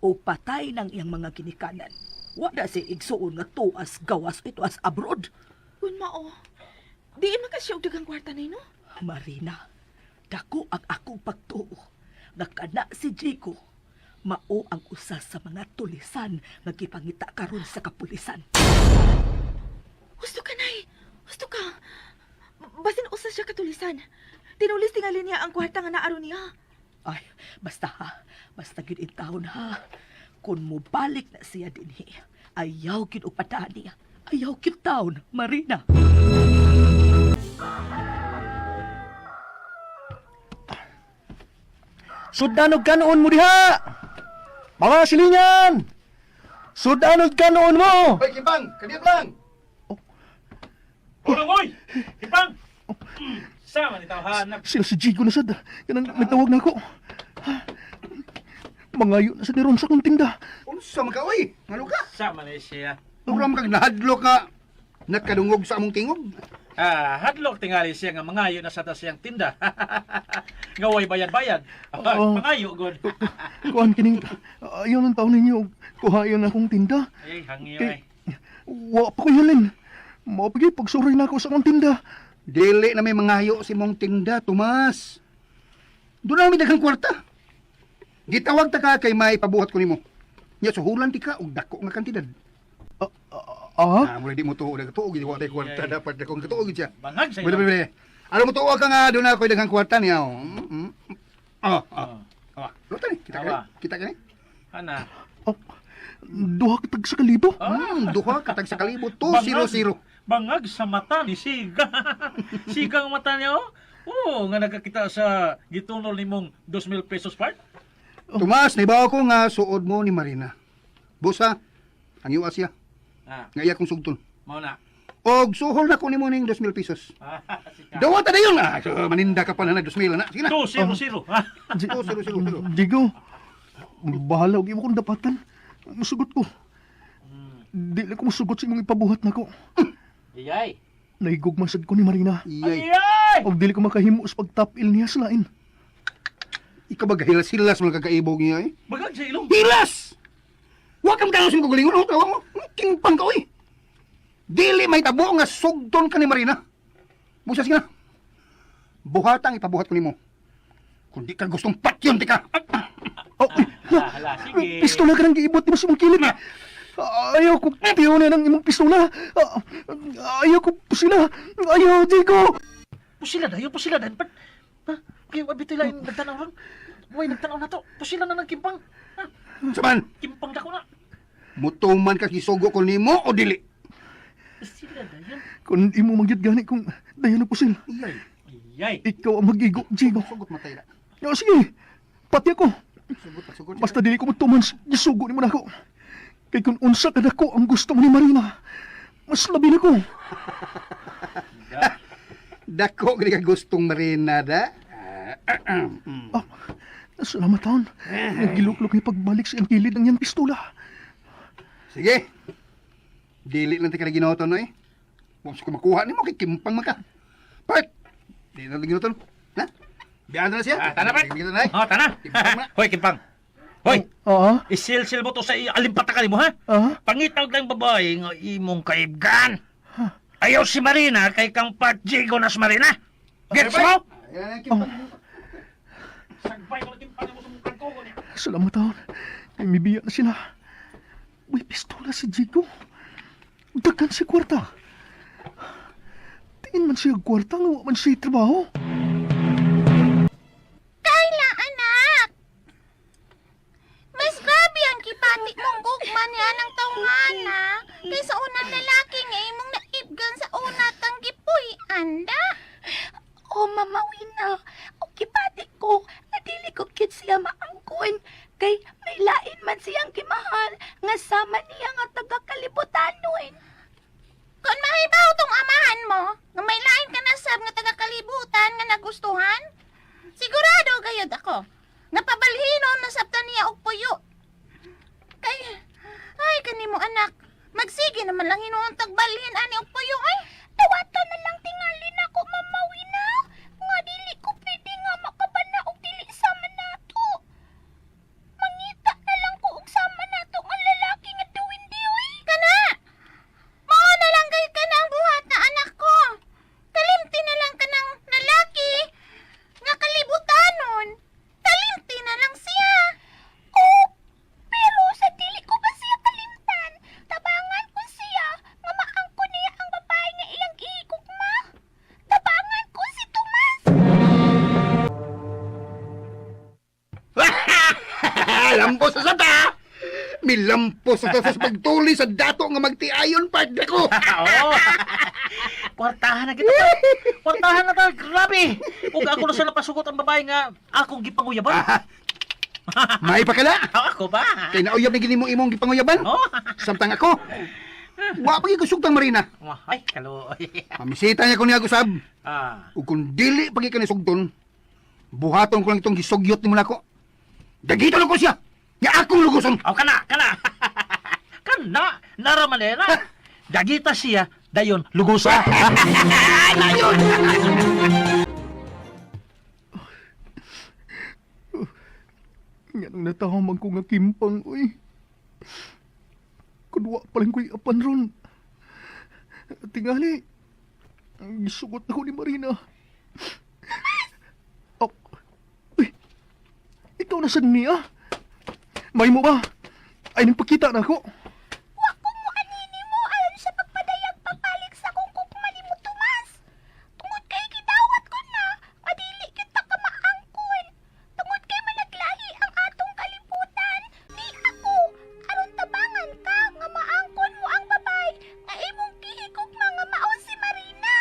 G: O patay ng iyang mga ginikanan. Wala si igsuon nga tuas gawas ito as abroad.
F: Kun mao. Di makasya og daghang kwarta na no?
G: Marina, dako ang akong pagtuo. Nakana si Jigo. Mao ang usa sa mga tulisan nga gipangita karon sa kapulisan.
F: Gusto ka, Nay. Gusto ka. Basin usa siya katulisan. Tinulis tingali niya ang kwarta nga naaro niya.
G: Ay, basta ha. Basta gyud in taon ha. Kung mobalik na siya dinhi, ayaw gyud og pataan niya. Ayaw gyud taon, Marina.
C: Sudanog kanoon mo diha! Mga silingan! Sudanog kanoon mo!
D: Hoy, Kimpang! Kadiyot lang!
E: Ulong, oy! Ipang! Sama ni tawhanap.
C: Sila si Jigo na sad. Kanang nagtawag na ako. Mangayo na sa niron sa kong tinda.
D: Unsa man ka, oy? Ngano ka?
E: Sama ni siya.
D: Ura mo kag nahadlok ka. Nakadungog sa among tingog.
E: Hadlok tingali siya nga mangayo na sa ta siyang tinda. Ngaway bayad-bayad.
C: Oo.
E: Mangayo, god.
C: Kuhan kining ayaw ng taon ninyo. Kuhayon na akong tinda.
E: Ay, hangyo
C: Kay-
E: ay.
C: Wa pa ko yalin. Mapagay pagsuroy na ako sa akong tinda.
D: Dili na may mangayo si mong tinda, Tomas. Doon na may daghang kwarta. Gitawag ta ka kay may pabuhat ko nimo. Nya suhulan ti ka og dako nga kantidad. Muli di mo tuo, tuo gid wa tay kwarta dapat akong katuo gid siya.
E: Bangag sa
D: Bili
E: iyo.
D: bili. Alam mo tuo ka nga doon na koy daghang kwarta niya. Luta ni, kita ka
E: Awa.
D: ni? Kita ka ni?
E: Ana.
C: Duha ka tag sa kalibo.
D: Duha katag sa kalibo
E: Bangag.
D: 200.
E: Bangag sa mata ni Siga. Siga ang mata niya, oh. Oo, nga nagkakita sa gitunol nimong 2,000 pesos part.
D: Tomas, naibaw ko nga suod mo ni Marina. Busa, ang iyo siya. Nga iya kong sugton.
E: Mao na.
D: Og suhol na ko nimo ning 2,000 pesos.
E: Siga.
D: Dawa ta dayon so, maninda ka pa na 2,000 na. Sige na.
E: 2-0-0.
D: Siro.
C: Jigo, bahala og imo kong dapatan. Musugot ko. Di lang ko musugot sa imong ipabuhat na ko.
E: Iyay.
C: Naigugman sad ko ni Marina.
D: Iyay.
E: Iyay!
C: Og dili ko makahimo sa pagtapil niya sa lain.
D: Ikaw ba hilas-hilas mo kakaibog niya eh?
E: Bagag sa ilong.
D: Hilas! Huwag kang kanosin ko galingon. Oh, tawag mo. Kingpang ka oy. Dili may tabo nga sugton ka ni Marina. Busa sige na. Buhatang ipabuhat ko nimo. Kung di ka gustong patyon, di ka.
C: Oh,
E: Hala, sige.
C: pistola ka nang giibot mo sa imong kilid. Ayaw ko piyonan ng imong pistola. Ayaw ko pusila. Ayaw, Jigo.
E: Pusila dayon, pusila dayon. Kaya wabitoy lang nagtanaw ron. Uy, nagtanaw na to. Pusila na ng kimpang.
D: Saman,
E: Kimpang dako na.
D: mutuman ka kisugo ko nimo o dili?
E: Pusila dayon.
C: Kung imo magyud gani kung dayon na pusil.
D: Iyay.
E: Iyay.
C: Ikaw ang mag-igo, Jigo.
D: Sugot matay na.
C: Sige, pati ako.
D: Sugot.
C: Basta dili ko magtuman, gisugo ni mo na ako. Kay kung unsa ka dako ang gusto mo ni Marina, mas labi na ko.
D: Dako gani ka gustong Marina da?
C: Salamat taon. Nagiluklok ni pagbalik sa iyang kilid ng iyang pistola.
D: Sige. Dili lang ti ka na ginoton no eh. Huwag ko makuha nimo kay kimpang maka. Part. Dili na lang ginoton. Ha? Biyan na siya.
E: Tana pa. Oh, tana.
D: Kimpang na.
E: Hoy, kimpang. Hoy,
C: Ah?
E: isil-sil mo to sa alimpatakan mo, ha?
C: Ah?
E: Pangitawag lang babae nga imong kaibgan. Ayaw si Marina kay kang part Jigo nas Marina. Gets mo?
D: Ayan ang kimpang.
E: Sagbay mo kimpang mo sa mukang ko niya.
C: Salamat taon. Ay, mibiya na sila. May pistola si Jigo. Dagan si kwarta. Tingin man siya kwarta, nga wa man siya trabaho.
A: Kayla, anak! Mas grabe ang kipati mong gugman niya ng tawhana kaysa unang lalaki nga imong naibgan sa una tang gipuy, anda.
G: O mamawina, o kipati ko, nadili ko kit siya maangkon. Kay may lain man siyang kimahal, nga sama niya nga taga-kalibutanon.
A: Kung mahibaw tong amahan mo, nga may lain ka na sab nga taga-kalibutan nga nagustuhan, sigurado gayud ako, nga pabalhinon na sabtan niya og puyo. Ay, kanimo anak, magsige naman lang hinuon tagbalhin ani og puyo ay.
G: Tawata na lang tingalin ako, mamawina. Nga dili ko pwede nga makabana og dili sama nato. Mangita na lang ko og sama nato nga lalaki nga duwin-diwi.
A: Kana! Mao na lang kay ka na ang buhat na anak ko. Dali
D: Gilampos sa sa pagtuli sa dato nga magtiayon partner ko.
E: Oo. Kwartahan na kita. Kwartahan na ta. Grabe. Kung ako na sa napasugot ang babae nga akong gipanguyaban.
D: May pakala.
E: Ako ba?
D: Kay nauyab na gini mo imong gipanguyaban.
E: Oh.
D: Samtang ako. Wa pa gyud sugtang Marina.
E: Ay, kaloy.
D: Mamisita niya ko niya gusab.
E: Ah.
D: Ug kung dili pagi ka ni sugton, buhaton ko lang itong gisugyot ni mo nako. Dagito lang ko siya. Nga akong luguson.
E: Aw kana. Kana. Naramanera. Dagita siya dayon lugusa.
D: Dayon.
C: Nga nang natahaman ko nga kimpang, uy. Kudwa palang ko'y apan ron. Tingali, gisugot na ko ni Marina. Oh, uy, ikaw na sad niya? May mo ba? Ay, nagpakita na ako.
A: Wa ko mo anini mo aron sa pagpadayag papalig sa kong kukma ni mo Tomas. Tungod kay gidawat ko na, adili kita ka maangkon. Tungod kay managlahi ang atong kalibutan. Di ako, aron tabangan ka nga maangkon mo ang babay nga imong gihigugma nga mao si Marina.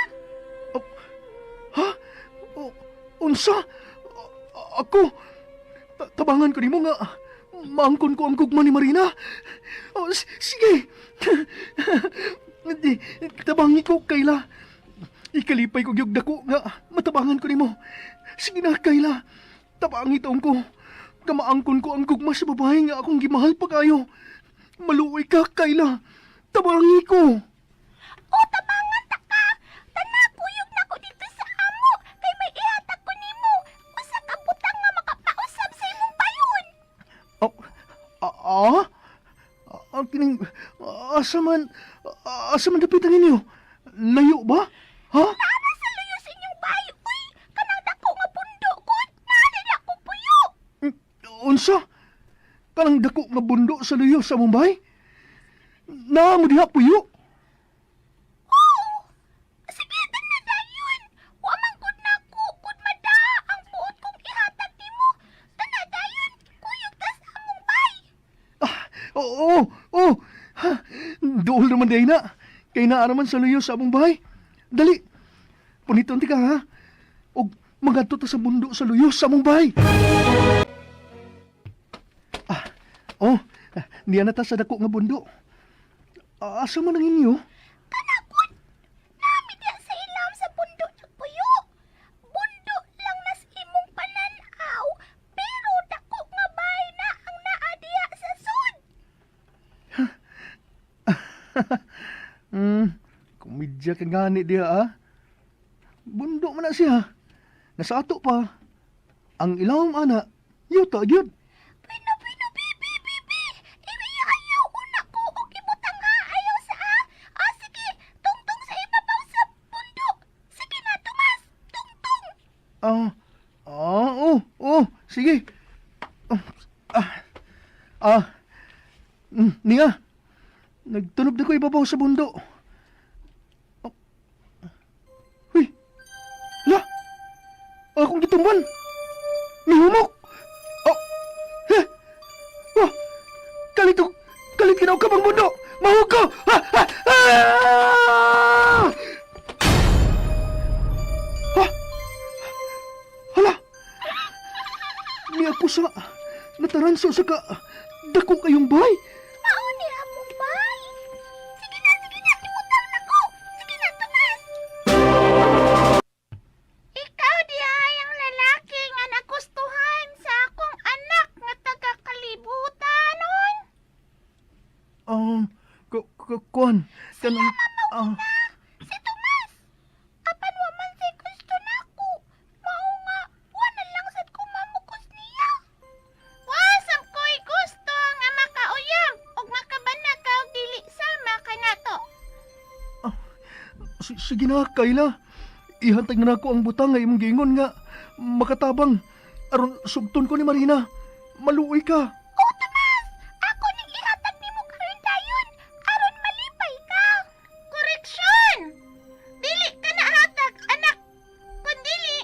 C: Ha? Unsa? Ako? Tabangan ko nimo nga. Maangkon ko ang gugma ni Marina. Sige. Tabangi ko, Kayla. Ikalipay ko gyud dako nga matabangan ko nimo. Sige na, Kayla. Tabangi taong ko. Kamaangkon ko ang gugma sa babae nga akong gimahal pa kayo. Maluoy ka, Kayla. Tabangi ko.
A: O tabangan ta ka. Tanakuyog na ko dito sa amo kay may ihatag ko nimo. Usa ka butang nga makapausab sa imong bayon.
C: Ang kining... Asaman dapitan ninyo? Layo ba? Ha?
A: Naana sa luyo sa inyong bayo, uy! Kanang dako nga pundo ko, naana na ko puyo!
C: Unsa? Kanang dako nga bundo sa luyo sa Mumbai? Naamo diha puyo?
A: Oo! Sige, na dayon! Wa man gud nako, gud mada ang buot kong ihatag nimo. Tana dayon, kuyog tas among bay!
C: Oo. Ha, dool naman day na. Kay naa naman sa luyo sa among bahay. Dali. Puniton ti ka ha. Og magadto ta sa bundo sa luyo sa among bahay. Niya na ta sa dako nga bundo. Asa man ang inyo?
A: Kanakot! Nami diya sa ilam sa pundo ng puyo! Bundo lang nas imong pananaw, pero dako nga bay na ang naa diya sa sud!
C: Komedya ka gani diha ah. Bundo man na siya. Nasa ato pa. Ang ilawom ana, yuta gyud.
A: Pino, bibi! Ayaw una ko o kibutang ha, ayaw sa ha! Sige, tungtong sa ibabaw sa bundo! Sige na, Tomas! Tungtong!
C: Sige. Niya. Nagtunob na ko ibabaw sa bundo. Huy. La. Akong gitumban. Mihumok. Kalit kinaw ka bang mundo! Mahug ko! Hala! Ni ako sa nataranso sa dako kayong bay.
A: Mao ni among bay! Sige na, imutang na ko! Sige na, Tomas! Ikaw di ay ang lalaki nga nagustuhan sa akong anak nga taga-kalibutan.
C: Kuan. Kanang...
A: Si Tomas! Apan wa man say gusto nako. Mao nga, wa na lang sad ko mamukos niya. Wasam ko'y gusto nga makauyam ug makabanag ka og dili sama kanato.
C: Sige na, Kayla. Ihantag na ako ang butang nga imong gingon nga makatabang. Aron sugton ko ni Marina. Maluoy ka.
A: O Tomas! Ako ning ihatag nimo karon dayon aron malipay ka. Koreksyon! Dili ka na hatag, anak. Kun dili,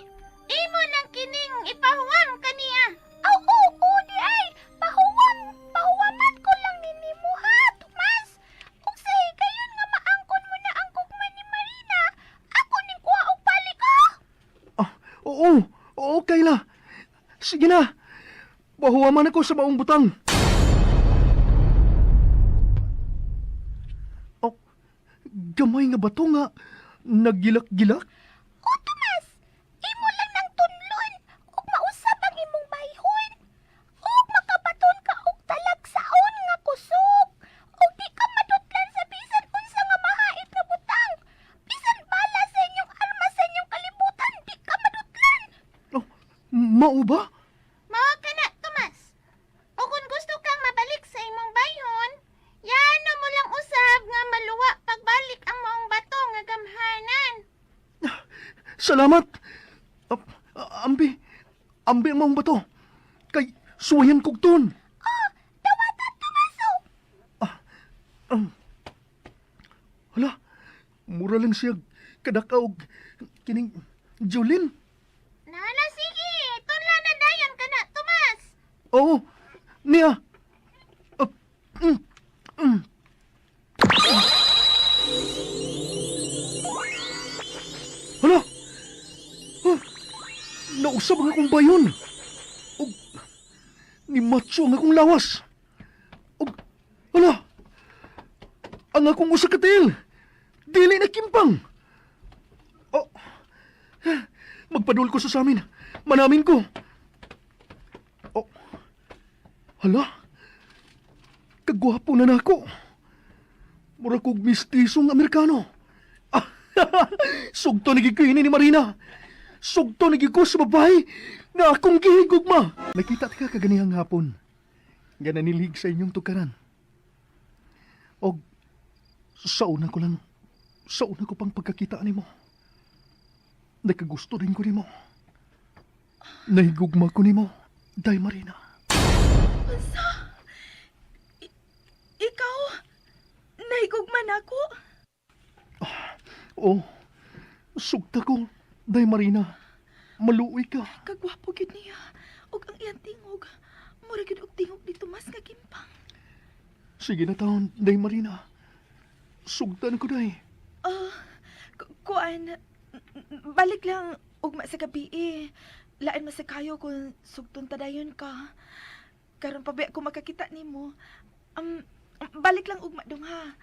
A: imo nang kining ipahuwam kaniya. Oo, di ay. Pahuwaman ko lang ni
C: Oo, oo, Kayla. Sige na. Bahuwaman ako sa maong butang. Oh, gamay nga bato nga. Naggilak-gilak.
A: O Tomas, imo lang ng tunlon ug mausab ang imong bayhon. Ug makabaton ka og talagsaon nga kusog. Ug di ka madutlan sa bisan unsa nga mahait nga butang. Bisan bala sa inyong arma sa inyong kalibutan, di ka madutlan.
C: Oh, mao ba?
A: Mao ka na, Tomas. O kung gusto kang mabalik sa imong bayhon, yano mo lang usab nga maluwa pagbalik ang maong bato nga gamhanan.
C: Salamat. Ambi ang maong bato. Kay suwayan kog ton.
A: Dawatan, Tomaso.
C: Hala, mura lang siya kadakaw kining Jolene.
A: Nala, sige. Tunla na dayon ka na, Tomas.
C: Oo, niya. Hala! Nausab ang akong bayon. Og, ni Macho ang akong lawas. Og, hala! Ang akong usa ka tail. Dili na kimpang. Oh, magpadul ko sa amin. Manamin ko. Oh, hala? Kagwapo na nako. Mura kog mistisong Amerikano. Ah, sugto ni gikoy ni Marina. Sugto ni ko sa babae na akong gihigugma. Nakita ka kaganihang hapon. Nga nanilig sa inyong tukaran. Og sa una ko pang pagkakita nimo. Nakagusto rin ko nimo. Nahigugma ko nimo, Day Marina.
F: Ikaw, nahigugman ako.
C: Oh, sugta ko, Day Marina. Maluoy ka.
F: Kagwapo gid niya. Ug ang iyang tingog, mura gid og tingog ni Tomas nga gimpang.
C: Sige na taon, Day Marina. Sugtan ko, Day.
F: Kuan, balik lang ugma sa gabi eh. Lain masakayo kung sugton tadayon ka. Karon pa ba ako makakita nimo? Balik lang ugma dong ha.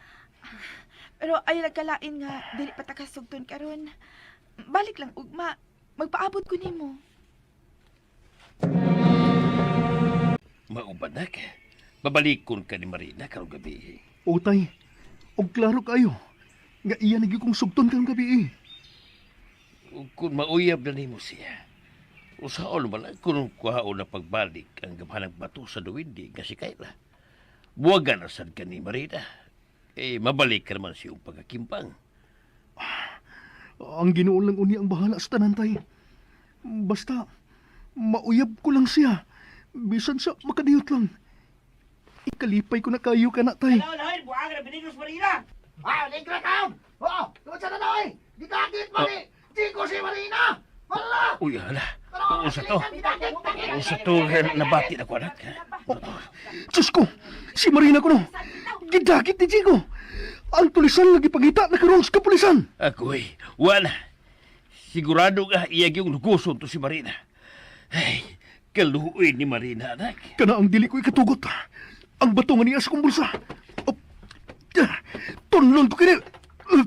F: Pero ay nagkalain nga dili pa ta kasugton karon. Balik lang ugma. Magpaabot ko nimo.
B: Maubanak. Babalikon ka ni Marina karong gabi.
C: Utay, og klaro kayo. Nga iya nagi kong sugton kang gabi.
B: Ug kung mauyab na nimo siya. Usaon man kung kuhaon na pagbalik ang gamhanang bato sa duwindi nga si Kayla. Buwagan na sad ka ni Marina. Mabalik ka naman siyang pagkakimpang.
C: Ang Ginoo lang uni ang bahala sa tanantay. Basta, mauyab ko lang siya. Bisan sa makadiyot lang. Ikalipay ko na kayo ka na, tay.
D: Ah, nagkira ka! Oo! Tungkol sa nanay! Di kakit mo ni! Chico si Marina! Hala!
B: Uy, hala. Usa to. Usa to nabati na ko anak.
C: Diyos ko, si Marina ko no. Gidakit ni Chico. Ang tulisan lagi pangita na karoon sa kapulisan.
B: Ako'y, wala. Sigurado nga iya yung luguson to si Marina. Ay, kaluoy ni Marina, anak.
C: Kana ang dili ko ikatugot. Ang bato nga niya sa kong bulsa. Tunlon ko kini.
B: Uy,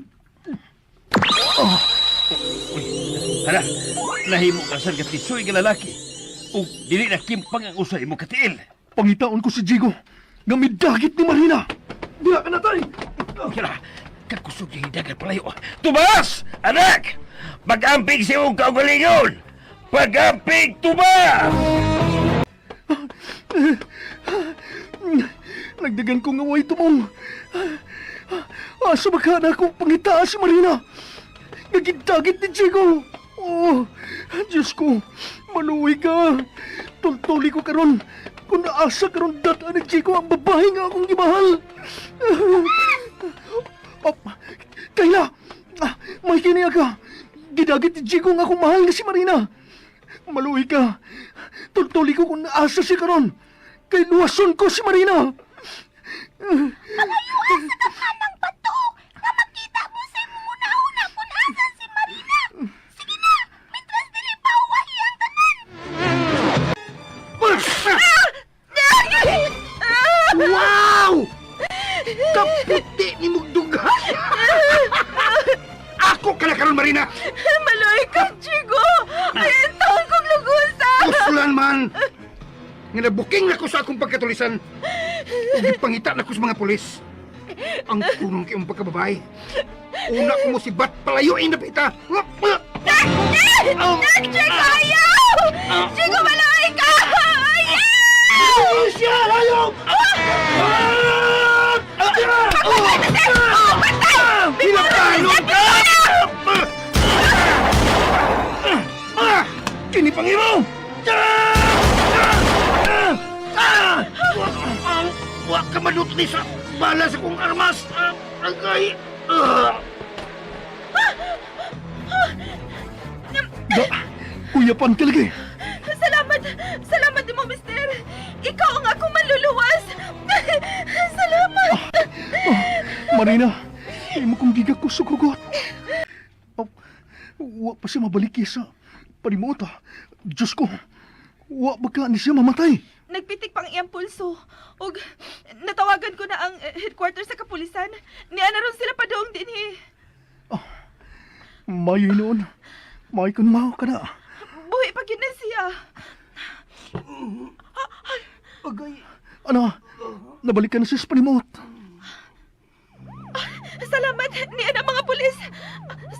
B: hala. Nahimo ka sa katisoy ka lalaki. O dili na kimpang ang usay mo katiil.
C: Pangitaon ko si Jigo. Gamidagit ni Marina. Diya ka na, tay.
B: Kira, kakusog yung hidagan palayo. Tumas! Anak! Pag-ampig sa iyong kaugalingon! Pag-ampig, tumas!
C: Nagdagan ko nga way tumong. Asa magkana akong pangitaan si Marina. Nagidagit ni Jigo. Oh, Diyos ko, manuwi ka. Tultuli ko karon. Kung naasa karon data ni Jigo ang babae nga akong gimahal. Oh, Kayla, may kiniya ka. Gidagit ni Jigo nga akong mahal nga si Marina. Maluwi ka. Tultuli ko kung naasa si karon. Kay luwason ko si Marina.
A: Malayuan sa gamhanang bato nga makita mo sa imong una-una kung asa si Marina. Sige na, mitras dili pa uwahi
D: Kaputi ni Mugduga! Ako ka na karon, Marina!
F: Maloy ka, Chigo! Ayun taon kong lugusan!
D: Usulan man! Nga nabuking na ko sa akong pagkatulisan. Ug ipangita na ko sa mga pulis. Ang kunong kayong pagkababae. Una ko mo si Bat palayuin na pita.
F: Chigo, ayaw! Chigo, maloy ka! Ayaw!
D: Siya, ayaw! Hinapalong ka! Kini Panginoon! Wa ka madut ni sa bala sa kong armas! Agay!
C: Kuya Pan ka lagi.
F: Salamat! Salamat mo, mister! Ikaw ang akong manluluwas! Salamat!
C: Marina, imo kong gigak ko sugugot. Wa pa siya mabaliki sa panimuta. Diyos ko, wa ba ka ni siya mamatay?
F: Nagpitik pang iyang pulso. Ug natawagan ko na ang headquarters sa kapulisan. Niya na ron sila padong din eh.
C: May noon. May kang mao ka na.
F: Buhi pa gyud na siya.
C: Agay. Ano, nabalik ka na siya sa panimot.
F: Salamat ni ana mga pulis.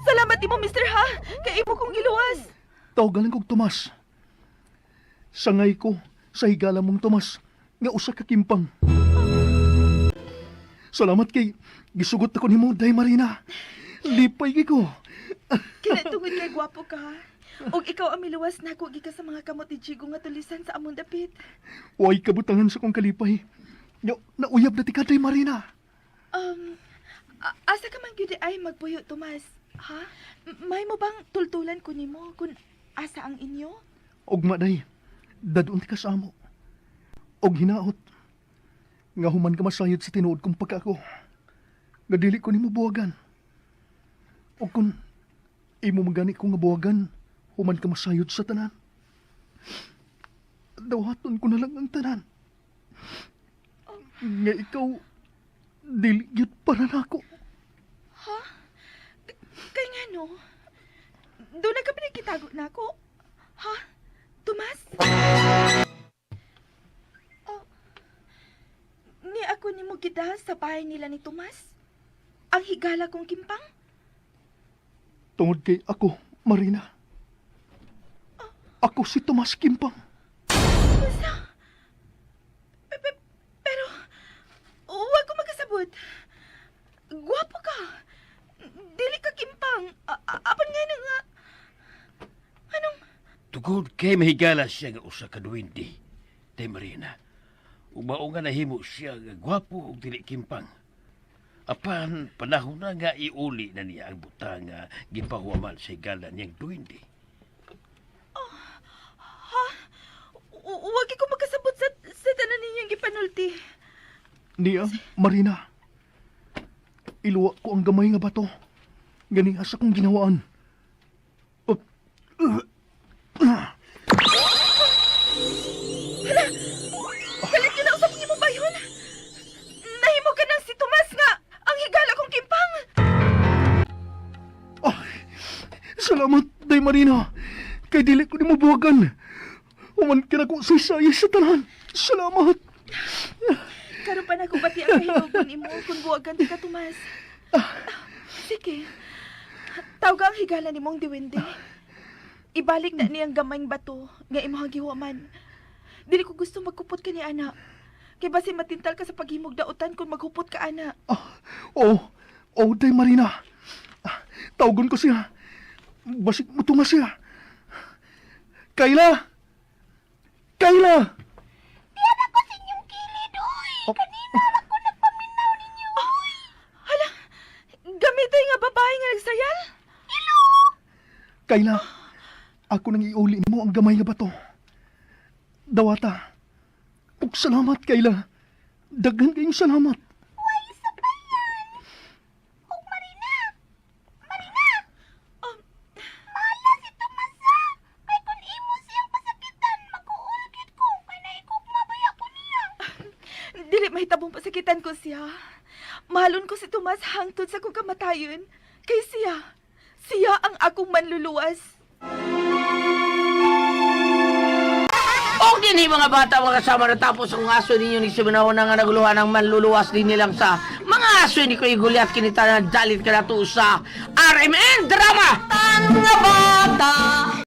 F: Salamat imo, mister, ha. Kay imo kong giluwas.
C: Tawagan kong Tomas. Sangay ko sa higala mong Tomas nga usa ka kimpang. Salamat kay gisugot ako nimo, Day Marina. Lipay kay ko.
F: Kinatungod kay gwapo ka, ha. Ug ikaw ang miluwas na ako gikan sa mga kamot ni Chigo nga tulisan sa among dapit.
C: Way kabutangan sa kong kalipay. Nauyab na ti ka, Day Marina.
F: Asa ka man gyud ay magpuyo, Tomas, ha? May mo bang tultulan ko nimo kung asa ang inyo?
C: Ugma, Day. Dadun ti kasamo. Og hinaot. Nga human ka masayod sa tinuod kong pagkako. Nga dili ko nimo buwagan. O kung imo magani ko nga buwagan, human ka masayod sa tanan. Dawaton ko na lang ang tanan. Nga ikaw, dili gyud para nako.
F: Ha? Kay nga no? Doon na ka pinagkitago na ako? Ha? Tomas? Oh, ni ako ni mo gida sa bahay nila ni Tomas? Ang higala kong kimpang?
C: Tungod kay ako, Marina. Ako si Tomas Kimpang.
F: Basta. Pero, huwag ko magkasabot. Gwapo ka. Dili ka kimpang. Apan nga na nga. Anong?
B: Tugod kay mahigala siya nga usa ka duwindi, Day Marina. Ug mao nga nahimo siya nga gwapo ug dili kimpang. Apan panahon na nga iuli na niya ang butang nga gipahuaman sa higala niyang duwindi.
F: Ha? Huwag ko magkasabot sa tanan ninyong gipanulti.
C: Niya, Marina. Iluwa ko ang gamay nga bato. Ganiha sa kong ginawaan.
F: Galit yun na usap niyo mo ba yun? Nahimo ka ng si Tomas nga ang higala kong kimpang.
C: Salamat, Day Marina. Kay dili ko ni mabuwagan. Human ka na ko sa isayas sa tanan. Salamat.
F: Karon pa na ko bati ang kahinugon nimo kung buwagan ti ka, Tomas. Sige. Tawga ang higala nimong diwindi. Ibalik na niyang gamayng bato nga imong gihuman. Dili ko gusto magkupot ka ni ana. Kay basi matintal ka sa paghimog dautan kung maghupot ka ana.
C: Day Marina. Tawgon ko siya. Basig mo tunga siya. Kayla! Kayla!
A: Diyan ako sa inyong kilid, oy! Kanina ako nagpaminaw ninyo, oy!
F: Hala, gamitoy nga babae nga nagsayal?
A: Hello!
C: Kayla, ako nang iuli mo ang gamay nga bato. Dawata. Ug salamat, Kayla. Daghan kayong salamat.
A: Why sa bayan? Oh, Marina! Marina! Mahala si Tomasa! Kay kung imo siyang pasakitan, mag-uulgit ko. Kay naikog mabaya ko niya.
F: Dili mahitabong pasakitan ko siya. Mahalon ko si Tomas hangtod sa kong kamatayon. Kay siya ang akong manluluwas.
H: O din mga bata mga kasama na tapos ang aso ninyo ni Simanao na nga naguluhan ang manluluwas din nilang sa mga aso ni Kuya Gulyat kinita na dalit ka na to sa RMN Drama! Ang bata!